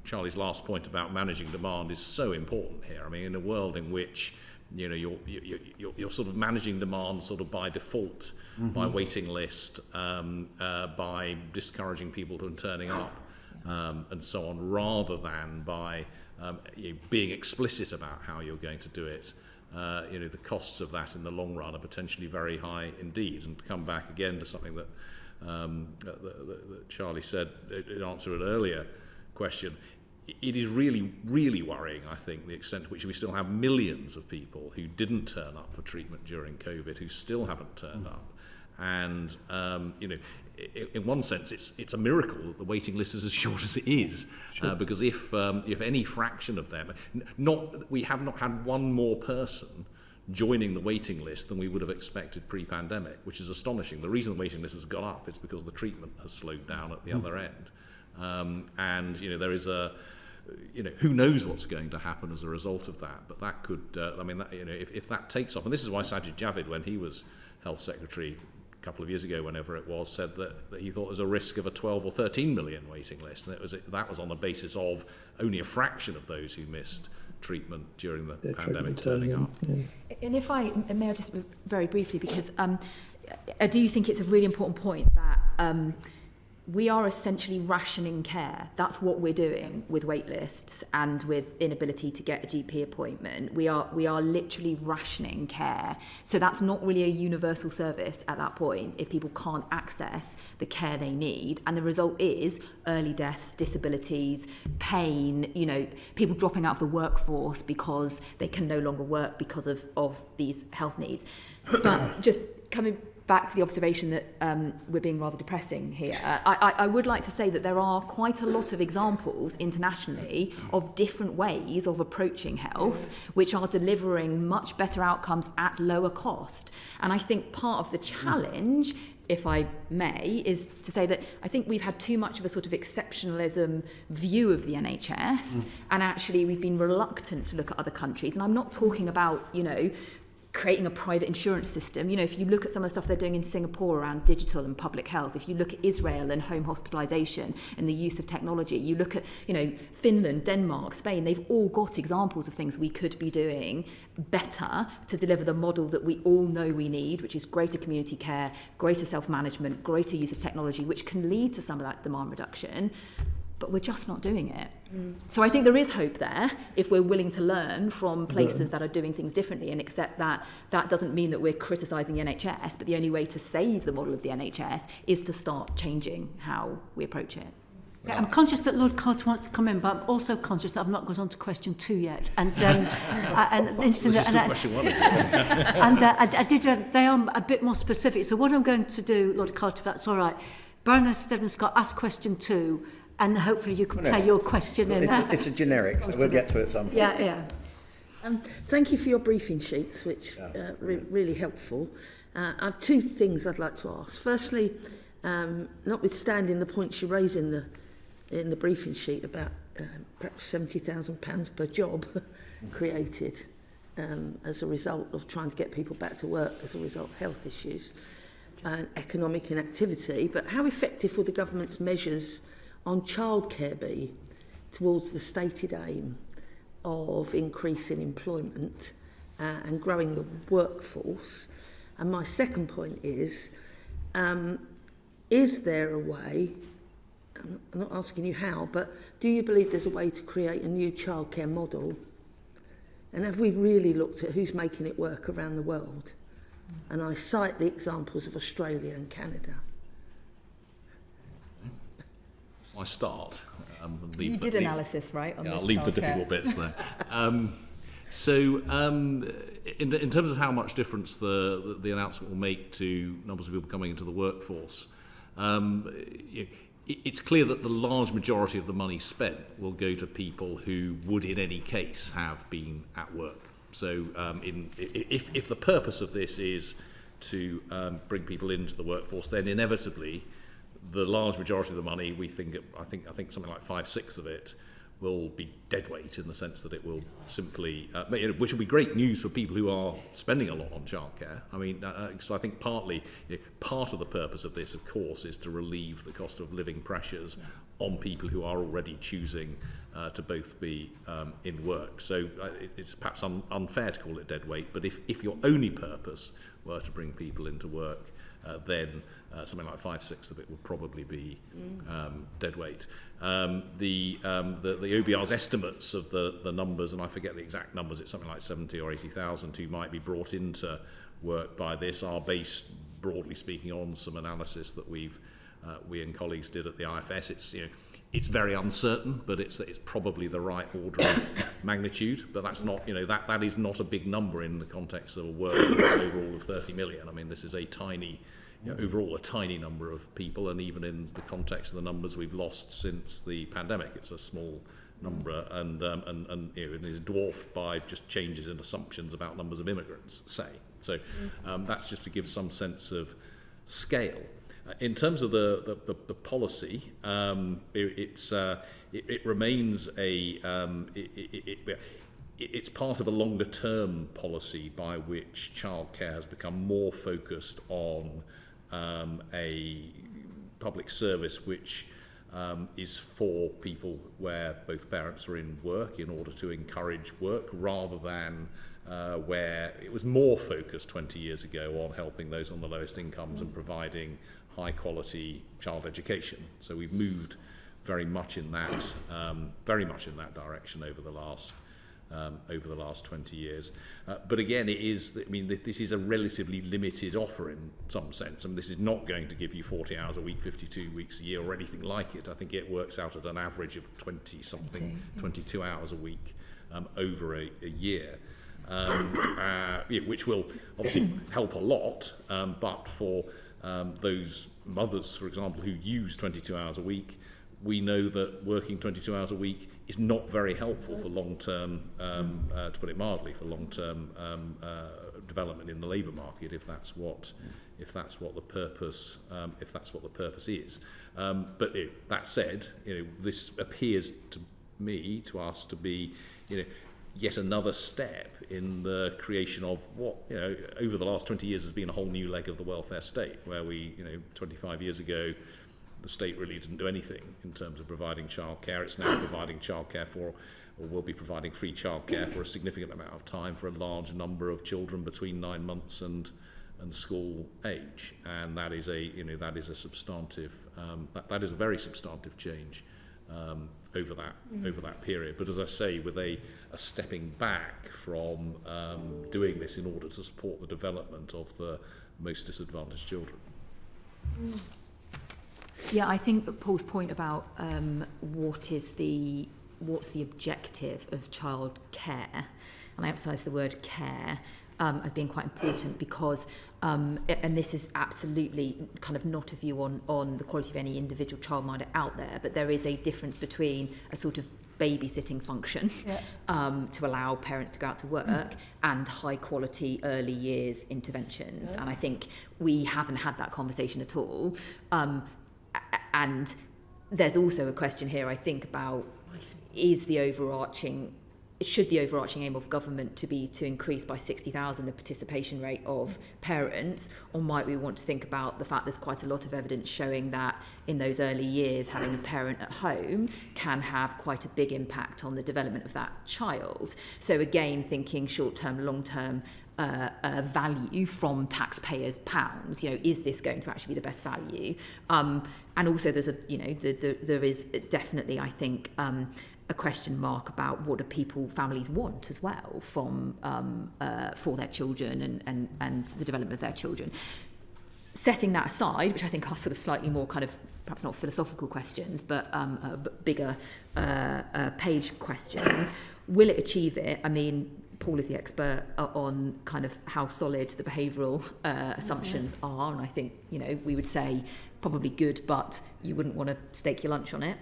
Charlie's last point about managing demand is so important here. In a world in which you're sort of managing demand sort of by default, by waiting list, by discouraging people from turning up, and so on, rather than by being explicit about how you're going to do it. The costs of that in the long run are potentially very high indeed. And to come back again to something that Charlie said in answer to an earlier question, it is really, really worrying, I think, the extent to which we still have millions of people who didn't turn up for treatment during COVID, who still haven't turned up. And, in one sense, it's a miracle that the waiting list is as short as it is. Sure. Because if any fraction of them, we have not had one more person joining the waiting list than we would have expected pre-pandemic, which is astonishing. The reason the waiting list has gone up is because the treatment has slowed down at the other end. And there is who knows what's going to happen as a result of that, but that could, if that takes off, and this is why Sajid Javid, when he was Health Secretary a couple of years ago, whenever it was, said that he thought there was a risk of a 12 or 13 million waiting list, and that was on the basis of only a fraction of those who missed treatment during the pandemic turning up. And if I may, just very briefly, because I do think it's a really important point that we are essentially rationing care. That's what we're doing with wait lists and with inability to get a GP appointment. We are literally rationing care. So that's not really a universal service at that point if people can't access the care they need. And the result is early deaths, disabilities, pain, people dropping out of the workforce because they can no longer work because of these health needs. But just coming back to the observation that we're being rather depressing here, I would like to say that there are quite a lot of examples internationally of different ways of approaching health which are delivering much better outcomes at lower cost. And I think part of the challenge, if I may, is to say that I think we've had too much of a sort of exceptionalism view of the NHS, and actually we've been reluctant to look at other countries. And I'm not talking about, creating a private insurance system. You know, if you look at some of the stuff they're doing in Singapore around digital and public health, if you look at Israel and home hospitalisation and the use of technology, you look at, you know, Finland, Denmark, Spain, they've all got examples of things we could be doing better to deliver the model that we all know we need, which is greater community care, greater self-management, greater use of technology, which can lead to some of that demand reduction. But we're just not doing it. So I think there is hope there if we're willing to learn from places that are doing things differently and accept that that doesn't mean that we're criticising the NHS, but the only way to save the model of the NHS is to start changing how we approach it. Yeah, I'm conscious that Lord Carter wants to come in, but I'm also conscious that I've not got on to question 2 yet. And This is still question 1, isn't it? and I did. They are a bit more specific. So what I'm going to do, Lord Carter, if that's all right, Baroness Stedman Scott, ask question 2, and hopefully you can play your question in. It's a generic, so we'll get to it at some point. Yeah. Thank you for your briefing sheets, which really helpful. I have 2 things I'd like to ask. Firstly, notwithstanding the points you raise in the briefing sheet about perhaps £70,000 per job created as a result of trying to get people back to work as a result of health issues and economic inactivity, but how effective will the government's measures on childcare be towards the stated aim of increasing employment and growing the workforce? And my second point is there a way, I'm not asking you how, but do you believe there's a way to create a new childcare model? And have we really looked at who's making it work around the world? And I cite the examples of Australia and Canada. I start. You did analysis, right? I'll leave the difficult bits there. In terms of how much difference the announcement will make to numbers of people coming into the workforce, it's clear that the large majority of the money spent will go to people who would in any case have been at work. So if the purpose of this is to bring people into the workforce, then inevitably the large majority of the money, I think something like 5/6 of it will be dead weight, in the sense that it will simply, which will be great news for people who are spending a lot on childcare. I mean, because I think partly, part of the purpose of this, of course, is to relieve the cost of living pressures on people who are already choosing to both be in work. So it's perhaps unfair to call it dead weight, but if your only purpose were to bring people into work, then something like 5/6 of it would probably be dead weight. The OBR's estimates of the numbers, and I forget the exact numbers, it's something like 70 or 80,000 who might be brought into work by this, are based, broadly speaking, on some analysis that we and colleagues did at the IFS. It's very uncertain, but it's probably the right order of magnitude. But that's not, that is not a big number in the context of a workforce overall of 30 million. I mean, this is a tiny, overall a tiny number of people, and even in the context of the numbers we've lost since the pandemic, it's a small number, and it is dwarfed by just changes in assumptions about numbers of immigrants, say. So that's just to give some sense of scale. In terms of the policy, it remains it's part of a longer term policy by which childcare has become more focused on a public service which is for people where both parents are in work, in order to encourage work, rather than where it was more focused 20 years ago on helping those on the lowest incomes and providing high quality child education. So we've moved very much in that direction over the last 20 years. But again, this is a relatively limited offer in some sense. This is not going to give you 40 hours a week, 52 weeks a year, or anything like it. I think it works out at an average of 22 hours a week over a year, which will obviously help a lot, but for those mothers, for example, who use 22 hours a week, we know that working 22 hours a week is not very helpful for long-term, to put it mildly, for long-term development in the labour market, if that's what the purpose is. But that said, this appears to us to be, yet another step in the creation of what, over the last 20 years has been a whole new leg of the welfare state, where we, 25 years ago, the state really didn't do anything in terms of providing childcare. It's now providing childcare for, or will be providing free childcare for a significant amount of time for a large number of children between 9 months and school age, and that is a substantive, that is a very substantive change over that period. But as I say, with a stepping back from doing this in order to support the development of the most disadvantaged children. Yeah, I think Paul's point about what's the objective of childcare, and I emphasise the word care, as being quite important, because and this is absolutely kind of not a view on the quality of any individual childminder out there, but there is a difference between a sort of babysitting function to allow parents to go out to work and high quality early years interventions, and I think we haven't had that conversation at all, and there's also a question here, I think, about should the overarching aim of government to be to increase by 60,000 the participation rate of parents, or might we want to think about the fact there's quite a lot of evidence showing that in those early years having a parent at home can have quite a big impact on the development of that child. So again, thinking short-term, long-term value from taxpayers' pounds, is this going to actually be the best value? And also there's there is definitely, I think, a question mark about what do families want as well from for their children and the development of their children. Setting that aside, which I think are sort of slightly more kind of perhaps not philosophical questions, but bigger page questions, will it achieve it? I mean, Paul is the expert on kind of how solid the behavioural assumptions are, and I think we would say probably good, but you wouldn't want to stake your lunch on it.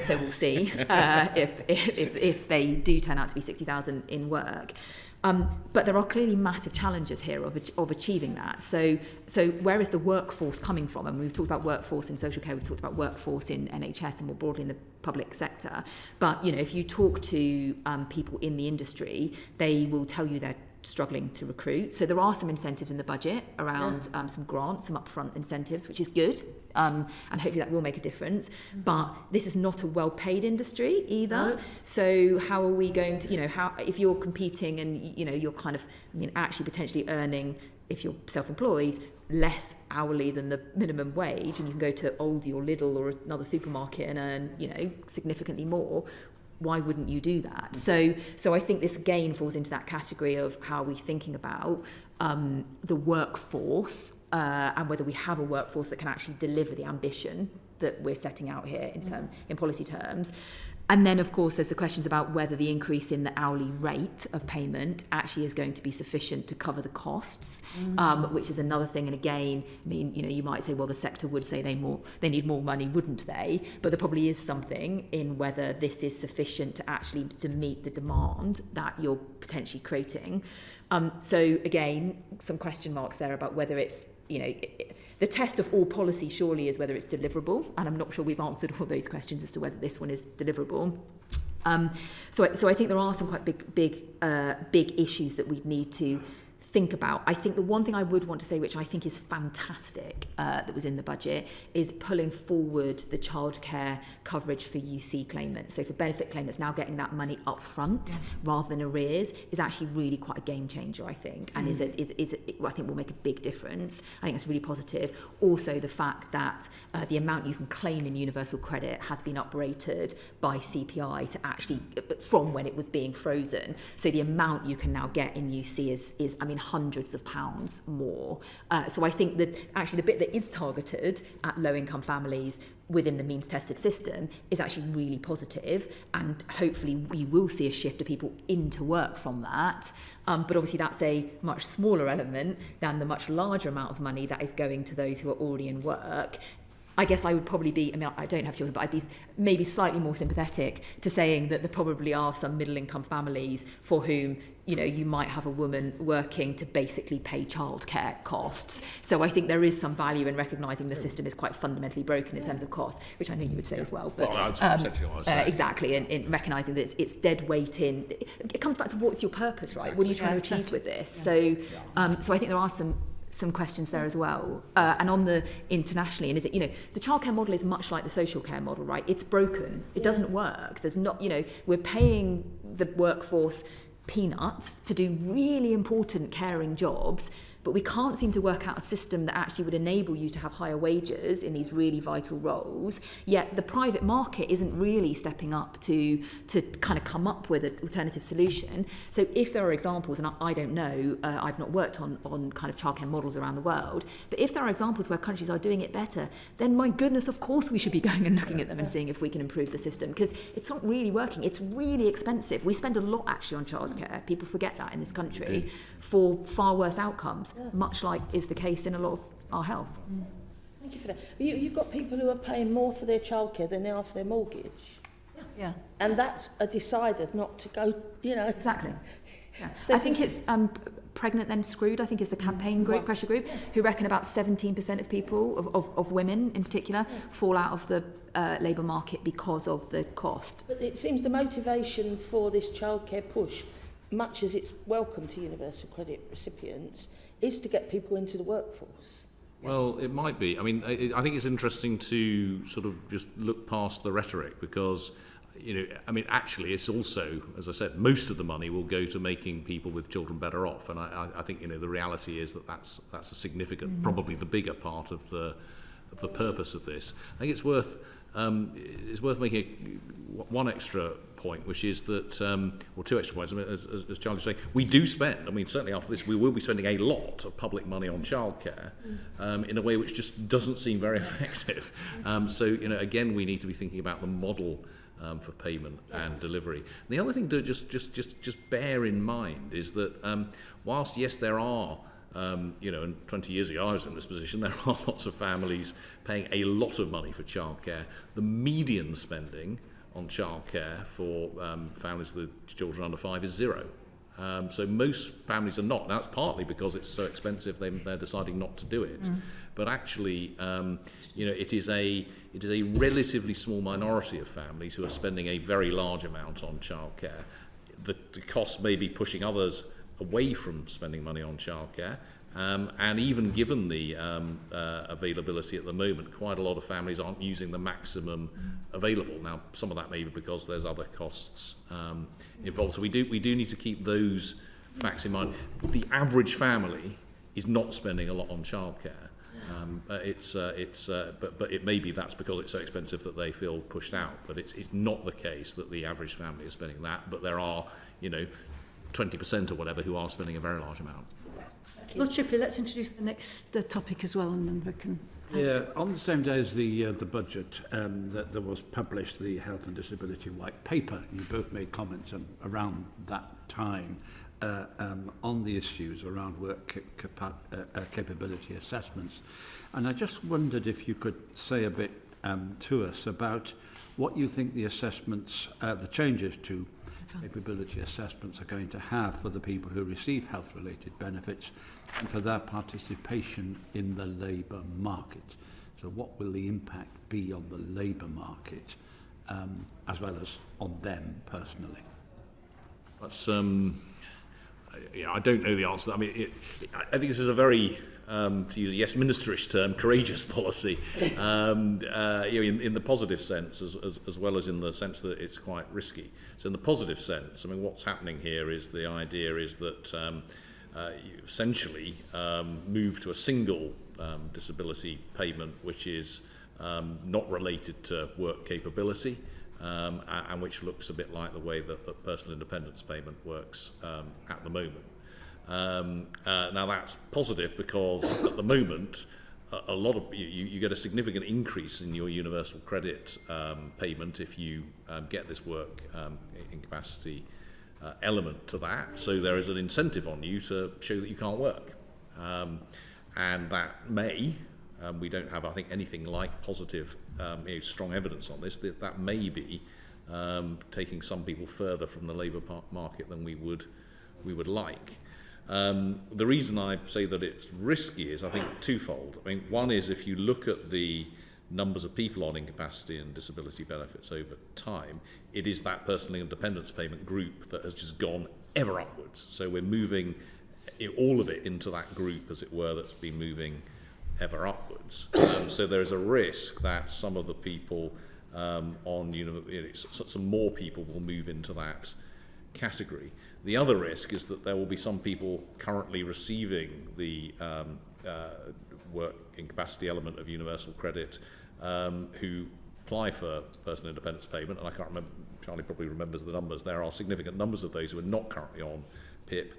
So we'll see if they do turn out to be 60,000 in work. But there are clearly massive challenges here of achieving that. So where is the workforce coming from? And we've talked about workforce in social care, we've talked about workforce in NHS and more broadly in the public sector. But if you talk to people in the industry, they will tell you they're struggling to recruit. So there are some incentives in the budget around some grants, some upfront incentives, which is good, and hopefully that will make a difference. But this is not a well-paid industry either. So how are we going to, how if you're competing and you're kind of, actually potentially earning, if you're self-employed, less hourly than the minimum wage, and you can go to Aldi or Lidl or another supermarket and earn, significantly more. Why wouldn't you do that? So I think this again falls into that category of how we're thinking about the workforce and whether we have a workforce that can actually deliver the ambition that we're setting out here in policy terms. And then, of course, there's the questions about whether the increase in the hourly rate of payment actually is going to be sufficient to cover the costs, which is another thing. And again, you might say, well, the sector would say they need more money, wouldn't they? But there probably is something in whether this is sufficient to meet the demand that you're potentially creating. So again, some question marks there about whether it's, the test of all policy surely is whether it's deliverable, and I'm not sure we've answered all those questions as to whether this one is deliverable. So I think there are some quite big issues that we need to think about. I think the one thing I would want to say, which I think is fantastic, that was in the budget, is pulling forward the childcare coverage for UC claimants. So for benefit claimants, now getting that money up front rather than arrears is actually really quite a game changer, I think, and I think will make a big difference. I think it's really positive. Also, the fact that the amount you can claim in universal credit has been uprated by CPI to actually from when it was being frozen. So the amount you can now get in UC is hundreds of pounds more. So I think that actually the bit that is targeted at low-income families within the means-tested system is actually really positive, and hopefully we will see a shift of people into work from that. But obviously that's a much smaller element than the much larger amount of money that is going to those who are already in work. I guess I would probably be, I mean, I don't have children, but I'd be maybe slightly more sympathetic to saying that there probably are some middle income families for whom, you know, you might have a woman working to basically pay childcare costs. So I think there is some value in recognising the system is quite fundamentally broken in terms of costs, which I know you would say as well. But, well, that's essentially what I was saying. Exactly, in recognising that it's dead weight in. It comes back to what's your purpose, right? What are you trying to achieve with this? Yeah. So I think there are some questions there as well. And on the internationally, and is it, you know, the childcare model is much like the social care model, right? It's broken. It doesn't work. There's not, you know, we're paying the workforce peanuts to do really important caring jobs, but we can't seem to work out a system that actually would enable you to have higher wages in these really vital roles, yet the private market isn't really stepping up to kind of come up with an alternative solution. So if there are examples, and I don't know, I've not worked on kind of childcare models around the world, but if there are examples where countries are doing it better, then my goodness, of course we should be going and looking at them and seeing if we can improve the system, because it's not really working. It's really expensive. We spend a lot actually on childcare. People forget that in this country for far worse outcomes. Much like is the case in a lot of our health. Thank you for that. You've got people who are paying more for their childcare than they are for their mortgage. Yeah. And that's a decided not to go, you know. Exactly. Yeah. I think it's Pregnant Then Screwed, I think is the campaign group, pressure group, who reckon about 17% of people, of women in particular, fall out of the labour market because of the cost. But it seems the motivation for this childcare push, much as it's welcome to universal credit recipients, is to get people into the workforce. Well, it might be. I mean, I think it's interesting to sort of just look past the rhetoric because, you know, I mean, actually, it's also, as I said, most of the money will go to making people with children better off. And I think, you know, the reality is that that's a significant, probably the bigger part of the purpose of this. I think it's worth making one extra point, which is that, or two extra points. I mean, as Charlie was saying, we do spend. I mean, certainly after this, we will be spending a lot of public money on childcare in a way which just doesn't seem very effective. So, you know, again, we need to be thinking about the model for payment and delivery. And the other thing to just bear in mind is that whilst yes, there are. You know, and 20 years ago I was in this position, there are lots of families paying a lot of money for childcare. The median spending on childcare for families with children under 5 is zero. So most families are not. Now, that's partly because it's so expensive they're deciding not to do it. But actually, you know, it is a relatively small minority of families who are spending a very large amount on childcare. The costs may be pushing others away from spending money on childcare, and even given the availability at the moment, quite a lot of families aren't using the maximum available. Now, some of that may be because there's other costs involved. So we do need to keep those facts in mind. The average family is not spending a lot on childcare. But it may be that's because it's so expensive that they feel pushed out. But it's not the case that the average family is spending that. But there are, you know, 20% or whatever who are spending a very large amount. Lord Shipley, let's introduce the next topic as well, and then we can... Thanks. Yeah, on the same day as the budget, that there was published the Health and Disability White Paper. You both made comments around that time on the issues around work capability assessments. And I just wondered if you could say a bit to us about what you think the assessments, the changes to capability assessments are going to have for the people who receive health-related benefits and for their participation in the labour market. So what will the impact be on the labour market as well as on them personally? That's, I don't know the answer. I mean, I think this is a very, to use a yes ministerish term, courageous policy, you know, in the positive sense as well as in the sense that it's quite risky. So in the positive sense, I mean, what's happening here is the idea is that you essentially move to a single disability payment, which is not related to work capability, and which looks a bit like the way that personal independence payment works at the moment. Now that's positive because at the moment a lot of you get a significant increase in your universal credit payment if you get this work incapacity element to that. So there is an incentive on you to show that you can't work, and that may we don't have, I think, anything like positive, strong evidence on this. That may be taking some people further from the labour market than we would like. The reason I say that it's risky is, I think, twofold. I mean, one is if you look at the numbers of people on incapacity and disability benefits over time, it is that personal independence payment group that has just gone ever upwards. So we're moving all of it into that group, as it were, that's been moving ever upwards. So there is a risk that some of the people some more people will move into that category. The other risk is that there will be some people currently receiving the work incapacity element of universal credit who apply for personal independence payment, and I can't remember, Charlie probably remembers the numbers, there are significant numbers of those who are not currently on PIP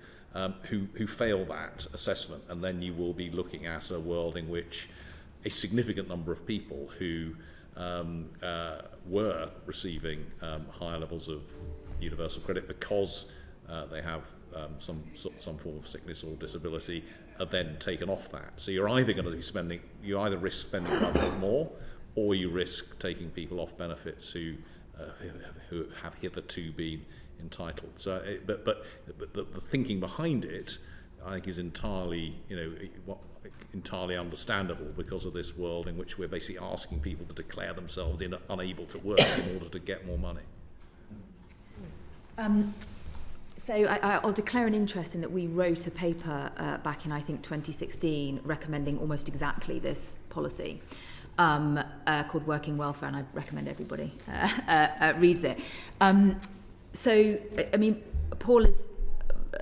who fail that assessment, and then you will be looking at a world in which a significant number of people who were receiving higher levels of universal credit because they have some form of sickness or disability are then taken off that. So you're either going to be you either risk spending quite a lot more, or you risk taking people off benefits who have hitherto been entitled. So, but the thinking behind it, I think, is entirely understandable because of this world in which we're basically asking people to declare themselves unable to work in order to get more money. So I'll declare an interest in that we wrote a paper back in, I think, 2016 recommending almost exactly this policy called Working Welfare, and I recommend everybody reads it. So, I mean, Paul has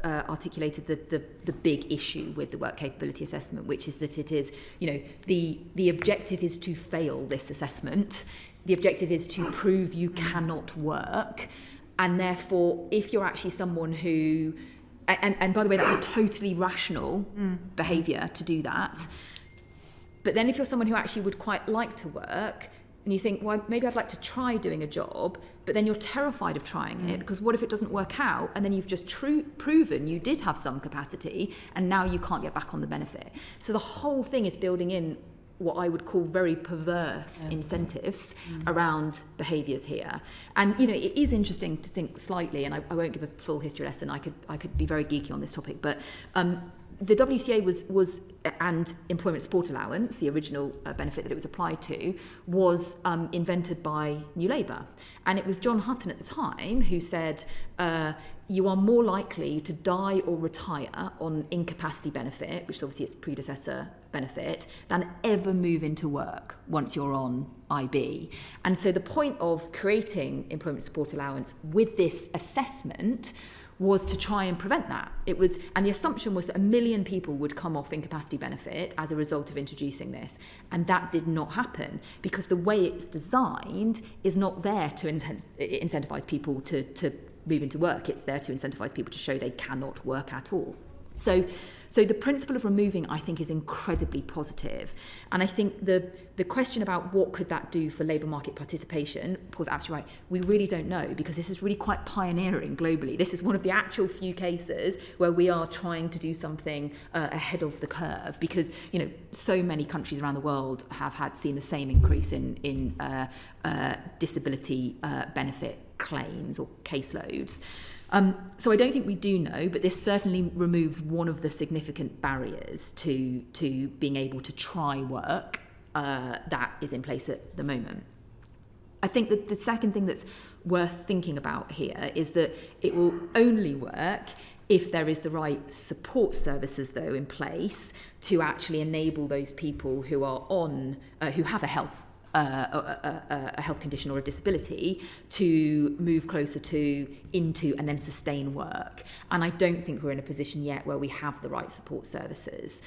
articulated the big issue with the work capability assessment, which is that it is, the objective is to fail this assessment. The objective is to prove you cannot work. And therefore, if you're actually someone who, and by the way, that's a totally rational behaviour to do that. But then if you're someone who actually would quite like to work, and you think, well, maybe I'd like to try doing a job, but then you're terrified of trying it, because what if it doesn't work out? And then you've just proven you did have some capacity, and now you can't get back on the benefit. So the whole thing is building in what I would call very perverse incentives around behaviours here. And, it is interesting to think slightly, and I won't give a full history lesson, I could be very geeky on this topic, but the WCA was and employment support allowance, the original benefit that it was applied to, was invented by New Labour. And it was John Hutton at the time who said, you are more likely to die or retire on incapacity benefit, which is obviously its predecessor benefit, than ever move into work once you're on IB. And so the point of creating employment support allowance with this assessment was to try and prevent that. And the assumption was that 1 million people would come off incapacity benefit as a result of introducing this. And that did not happen, because the way it's designed is not there to incentivise people to move into work. It's there to incentivise people to show they cannot work at all. So the principle of removing, I think, is incredibly positive. And I think the question about what could that do for labour market participation, Paul's absolutely right, we really don't know, because this is really quite pioneering globally. This is one of the actual few cases where we are trying to do something ahead of the curve, because, so many countries around the world have seen the same increase in disability benefit claims or caseloads. So I don't think we do know, but this certainly removes one of the significant barriers to being able to try work that is in place at the moment. I think that the second thing that's worth thinking about here is that it will only work if there is the right support services, though, in place to actually enable those people who are who have a health condition or a disability to move closer into and then sustain work. And I don't think we're in a position yet where we have the right support services.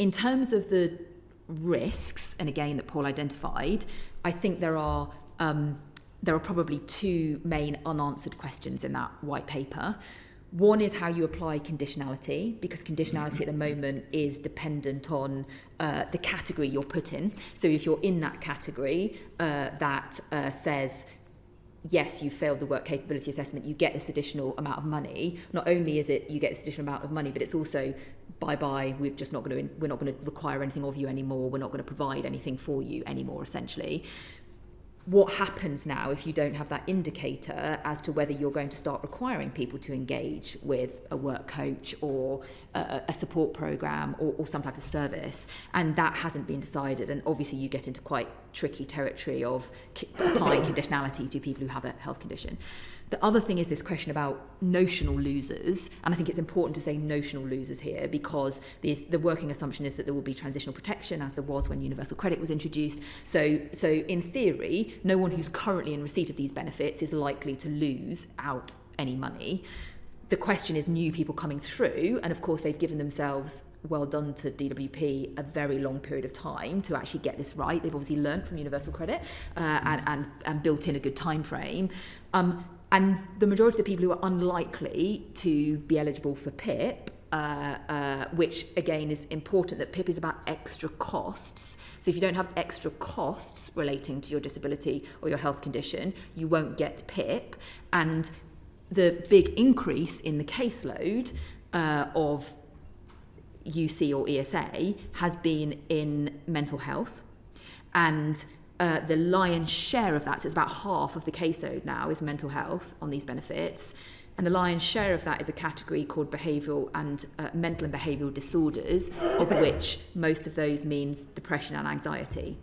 In terms of the risks, and again that Paul identified, I think there are probably two main unanswered questions in that white paper. One is how you apply conditionality, because conditionality at the moment is dependent on the category you're put in. So if you're in that category that says yes, you failed the work capability assessment, you get this additional amount of money. Not only is it you get this additional amount of money, but it's also bye-bye, we're not going to require anything of you anymore, we're not going to provide anything for you anymore, essentially. What happens now if you don't have that indicator as to whether you're going to start requiring people to engage with a work coach or a support program or some type of service? And that hasn't been decided. And obviously you get into quite tricky territory of applying conditionality to people who have a health condition. The other thing is this question about notional losers, and I think it's important to say notional losers here because the working assumption is that there will be transitional protection as there was when universal credit was introduced. So in theory, no one who's currently in receipt of these benefits is likely to lose out any money. The question is new people coming through, and of course they've given themselves, well done to DWP, a very long period of time to actually get this right. They've obviously learned from universal credit and built in a good time frame. And the majority of the people who are unlikely to be eligible for PIP, which again is important, that PIP is about extra costs. So if you don't have extra costs relating to your disability or your health condition, you won't get PIP. And the big increase in the caseload of UC or ESA has been in mental health, and the lion's share of that, so it's about half of the caseload now is mental health on these benefits, and the lion's share of that is a category called behavioural and mental and behavioural disorders, of which most of those means depression and anxiety.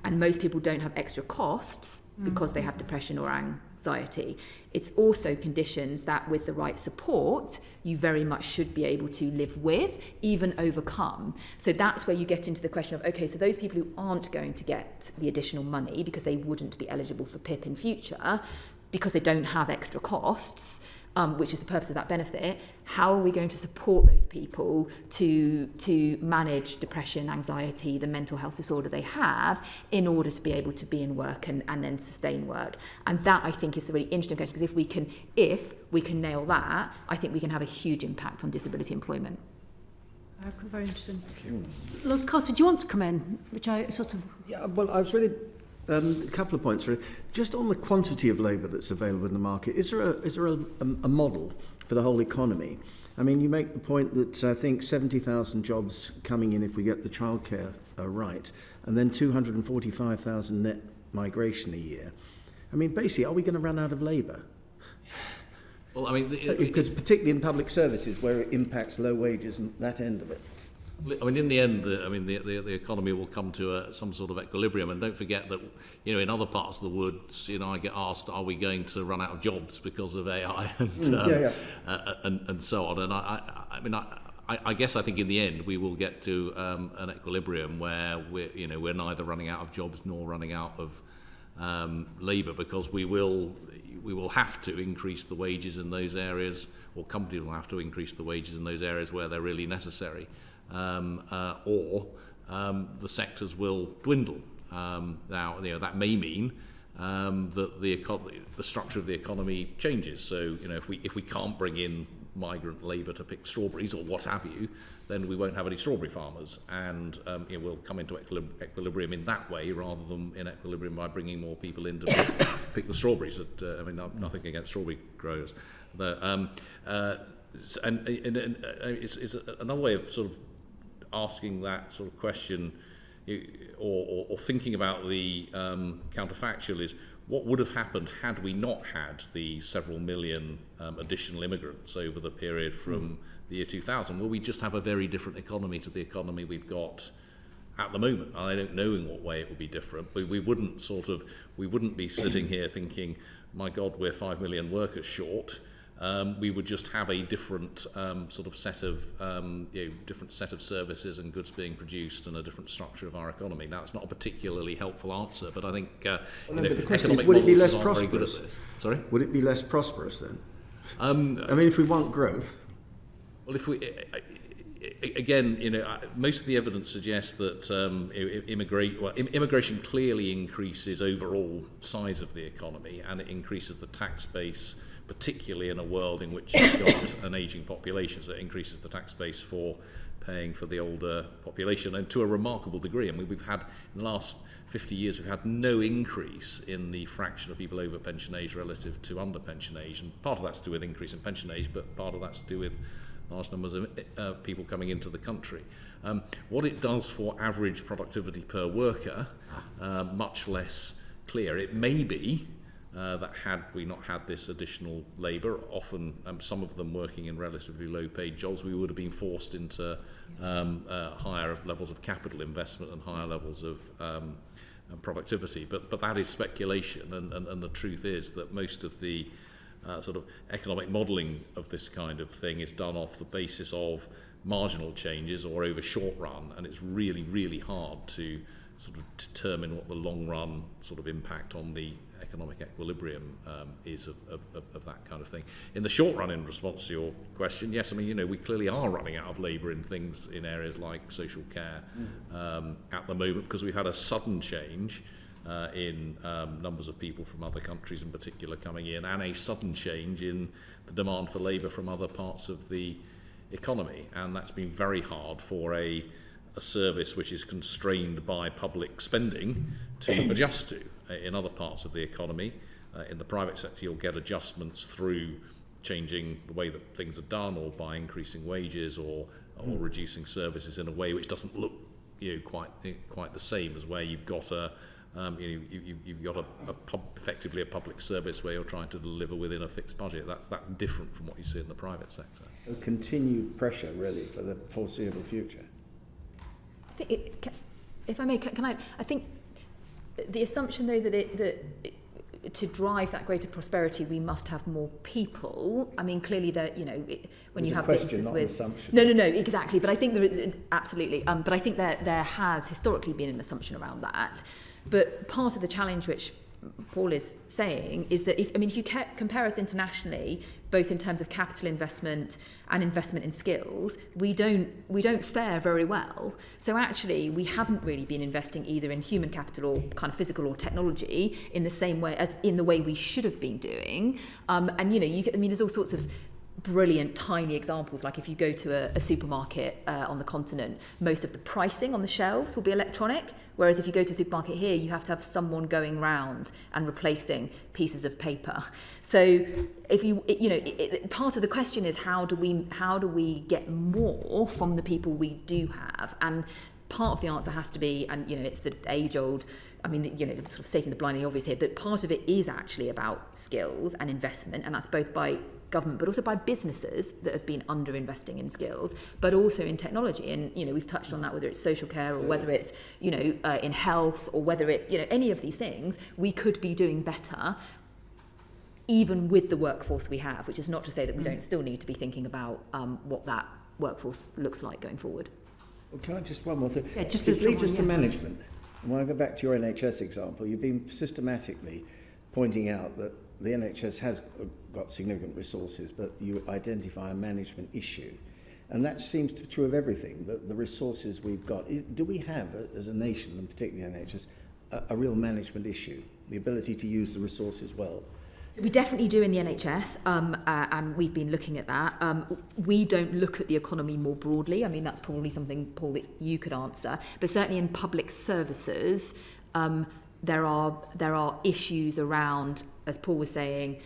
And most people don't have extra costs because they have depression or anxiety. It's also conditions that with the right support you very much should be able to live with, even overcome. So that's where you get into the question of, okay, so those people who aren't going to get the additional money because they wouldn't be eligible for PIP in future because they don't have extra costs, which is the purpose of that benefit, how are we going to support those people to manage depression, anxiety, the mental health disorder they have, in order to be able to be in work and then sustain work? And that, I think, is the really interesting question, because if we can nail that, I think we can have a huge impact on disability employment. Very interesting. Lord Cotter, do you want to come in? Which I sort of... Yeah, well, I was really... a couple of points, really. Just on the quantity of labour that's available in the market, is there a model for the whole economy? I mean, you make the point that I think 70,000 jobs coming in if we get the childcare right, and then 245,000 net migration a year. I mean, basically, are we going to run out of labour? Well, I mean... because particularly in public services, where it impacts low wages and that end of it. I mean, in the end, the economy will come to some sort of equilibrium. And don't forget that, in other parts of the woods, I get asked, are we going to run out of jobs because of AI and so on? And I guess I think in the end we will get to an equilibrium where we're neither running out of jobs nor running out of labour, because we will have to increase the wages in those areas, or companies will have to increase the wages in those areas where they're really necessary. Or the sectors will dwindle. Now, that may mean that the structure of the economy changes. So, if we can't bring in migrant labour to pick strawberries or what have you, then we won't have any strawberry farmers, and we'll come into equilibrium in that way rather than in equilibrium by bringing more people in to pick the strawberries. Nothing against strawberry growers. And it's another way of sort of asking that sort of question, or thinking about the counterfactual, is what would have happened had we not had the several million additional immigrants over the period from the year 2000? Will we just have a very different economy to the economy we've got at the moment? And I don't know in what way it would be different, but we wouldn't be sitting here thinking, my God, we're 5 million workers short. We would just have a different sort of set of different set of services and goods being produced, and a different structure of our economy. Now, it's not a particularly helpful answer, but I think but the question is, would it be less prosperous? Sorry, would it be less prosperous then? If we want growth. Well, if we again, most of the evidence suggests that immigration clearly increases overall size of the economy, and it increases the tax base, particularly in a world in which you've got an ageing population, so it increases the tax base for paying for the older population, and to a remarkable degree. I mean, we've had, in the last 50 years, we've had no increase in the fraction of people over pension age relative to under pension age, and part of that's to do with increase in pension age, but part of that's to do with large numbers of people coming into the country. What it does for average productivity per worker, much less clear. It may be that had we not had this additional labour, often some of them working in relatively low paid jobs, we would have been forced into higher levels of capital investment and higher levels of productivity. But that is speculation, and the truth is that most of the sort of economic modelling of this kind of thing is done off the basis of marginal changes or over short run, and it's really, really hard to sort of determine what the long run sort of impact on the economic equilibrium is of that kind of thing. In the short run, in response to your question, yes, I mean, you know, we clearly are running out of labour in things in areas like social care at the moment, because we've had a sudden change in numbers of people from other countries in particular coming in, and a sudden change in the demand for labour from other parts of the economy, and that's been very hard for a service which is constrained by public spending to adjust to. In other parts of the economy, in the private sector, you'll get adjustments through changing the way that things are done, or by increasing wages, or reducing services in a way which doesn't look, you know, quite the same as where you've got you've got effectively a public service where you're trying to deliver within a fixed budget. That's different from what you see in the private sector. So continued pressure, really, for the foreseeable future. I think if I may, I think the assumption, though, that to drive that greater prosperity, we must have more people. I mean, clearly, when you have businesses with assumption. No, exactly. But I think absolutely. But I think there has historically been an assumption around that. But part of the challenge, which Paul is saying, is that if you compare us internationally, both in terms of capital investment and investment in skills, we don't fare very well. So actually, we haven't really been investing either in human capital or kind of physical or technology in the same way as in the way we should have been doing. There's all sorts of brilliant tiny examples, like if you go to a supermarket on the continent, most of the pricing on the shelves will be electronic, whereas if you go to a supermarket here, you have to have someone going round and replacing pieces of paper. So part of the question is how do we get more from the people we do have? And part of the answer has to be, and it's the age-old, sort of stating the blindly obvious here, but part of it is actually about skills and investment, and that's both by government but also by businesses that have been under-investing in skills, but also in technology. And we've touched on that, whether it's social care or whether it's in health, or whether it any of these things, we could be doing better even with the workforce we have, which is not to say that we don't still need to be thinking about what that workforce looks like going forward. Well, can I just one more thing? Yeah, just it leads us to management. And when I go back to your NHS example, you've been systematically pointing out that the NHS has got significant resources, but you identify a management issue. And that seems to be true of everything, the resources we've got. Do we have, as a nation, and particularly NHS, a real management issue, the ability to use the resources well? We definitely do in the NHS, and we've been looking at that. We don't look at the economy more broadly. I mean, that's probably something, Paul, that you could answer. But certainly in public services, there are issues around, as Paul was saying,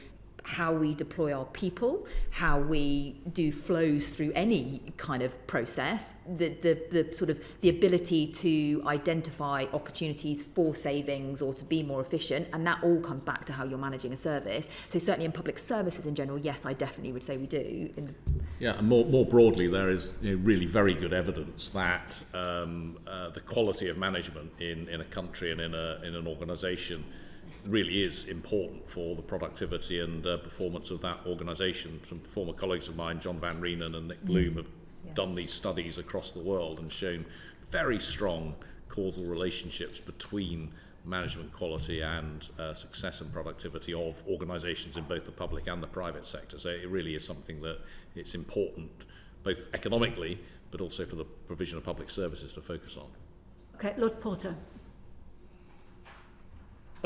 how we deploy our people, how we do flows through any kind of process, the sort of the ability to identify opportunities for savings or to be more efficient, and that all comes back to how you're managing a service. So certainly in public services in general, yes, I definitely would say we do. Yeah, and more broadly, there is really very good evidence that the quality of management in a country and in an organisation really is important for the productivity and performance of that organisation. Some former colleagues of mine, John Van Reenen and Nick Bloom, have done these studies across the world and shown very strong causal relationships between management quality and success and productivity of organisations in both the public and the private sector. So it really is something that it's important, both economically, but also for the provision of public services to focus on. Okay, Lord Porter.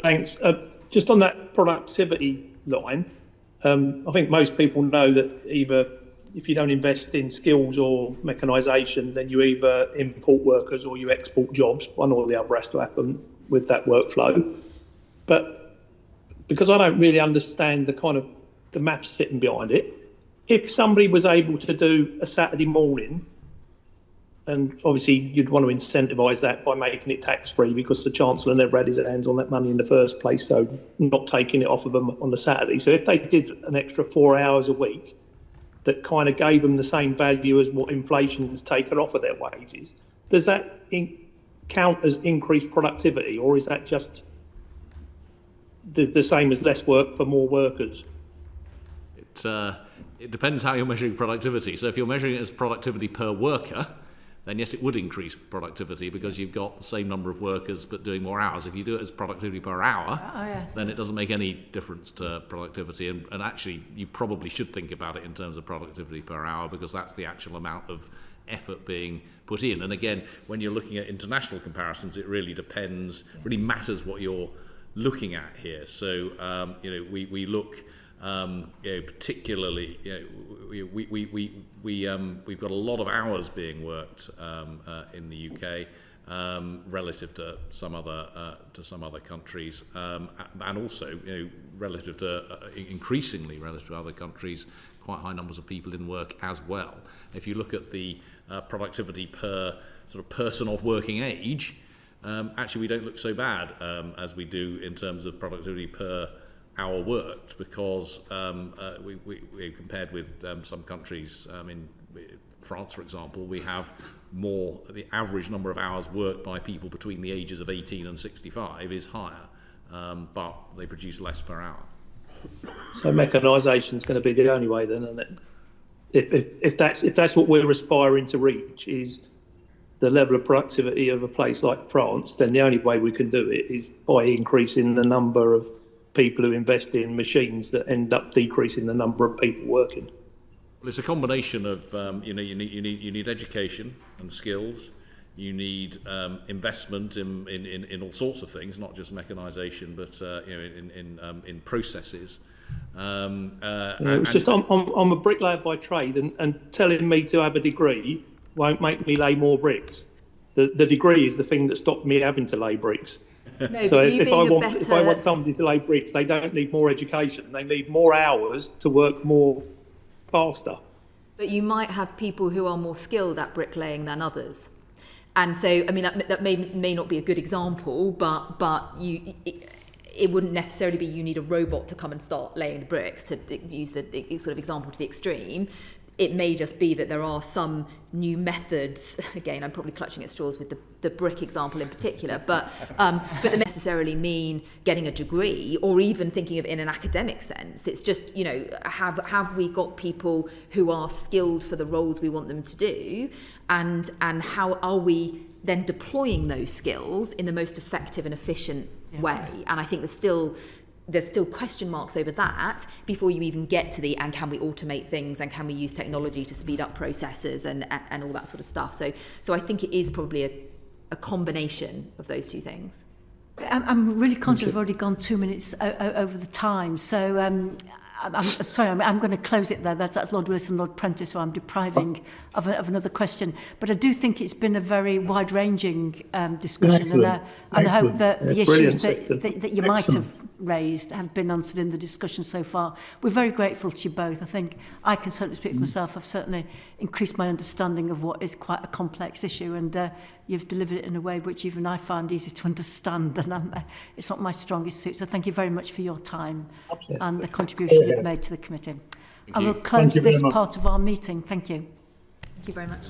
Thanks. Just on that productivity line, I think most people know that either if you don't invest in skills or mechanisation, then you either import workers or you export jobs. One or the other has to happen with that workflow. But because I don't really understand the maths sitting behind it, if somebody was able to do a Saturday morning, and obviously you'd want to incentivise that by making it tax-free, because the Chancellor never had his hands on that money in the first place, so not taking it off of them on the Saturday. So if they did an extra 4 hours a week that kind of gave them the same value as what inflation's taken off of their wages, does that count as increased productivity, or is that just the same as less work for more workers? It depends how you're measuring productivity. So if you're measuring it as productivity per worker, then yes, it would increase productivity because you've got the same number of workers but doing more hours. If you do it as productivity per hour, then it doesn't make any difference to productivity. And actually, you probably should think about it in terms of productivity per hour, because that's the actual amount of effort being put in. And again, when you're looking at international comparisons, it really depends, really matters what you're looking at here. So, we look... particularly, we've got a lot of hours being worked in the UK relative to some other countries, and also relative to increasingly relative to other countries, quite high numbers of people in work as well. If you look at the productivity per sort of person of working age, actually we don't look so bad as we do in terms of productivity per hour worked, because we compared with some countries, in France, for example, we have more, the average number of hours worked by people between the ages of 18 and 65 is higher, but they produce less per hour. So mechanisation is going to be the only way then, isn't it? If that's what we're aspiring to reach, is the level of productivity of a place like France, then the only way we can do it is by increasing the number of people who invest in machines that end up decreasing the number of people working. Well, it's a combination of you need education and skills. You need investment in all sorts of things, not just mechanisation, but in processes. It's just I'm a bricklayer by trade, and telling me to have a degree won't make me lay more bricks. The degree is the thing that stopped me having to lay bricks. No, So but if I want somebody to lay bricks, they don't need more education. They need more hours to work more faster. But you might have people who are more skilled at bricklaying than others. And so, I mean, that may not be a good example, but it wouldn't necessarily be you need a robot to come and start laying the bricks, to use the sort of example to the extreme. It may just be that there are some new methods. Again, I'm probably clutching at straws with the brick example in particular, but they necessarily mean getting a degree, or even thinking of it in an academic sense. It's just, have we got people who are skilled for the roles we want them to do, and how are we then deploying those skills in the most effective and efficient way? And I think there's still question marks over that before you even get to and can we automate things, and can we use technology to speed up processes and all that sort of stuff. So I think it is probably a combination of those two things. I'm really conscious I've already gone 2 minutes over the time, so I'm sorry, I'm going to close it there. That's Lord Willis and Lord Prentice, who I'm depriving of another question. But I do think it's been a very wide-ranging discussion, and I hope that the issues that you might have raised have been answered in the discussion so far. We're very grateful to you both. I think I can certainly speak for myself. I've certainly increased my understanding of what is quite a complex issue, and you've delivered it in a way which even I found easy to understand, and it's not my strongest suit. So thank you very much for your time and the contribution you've made to the committee. I will close this part of our meeting. Thank you. Thank you very much.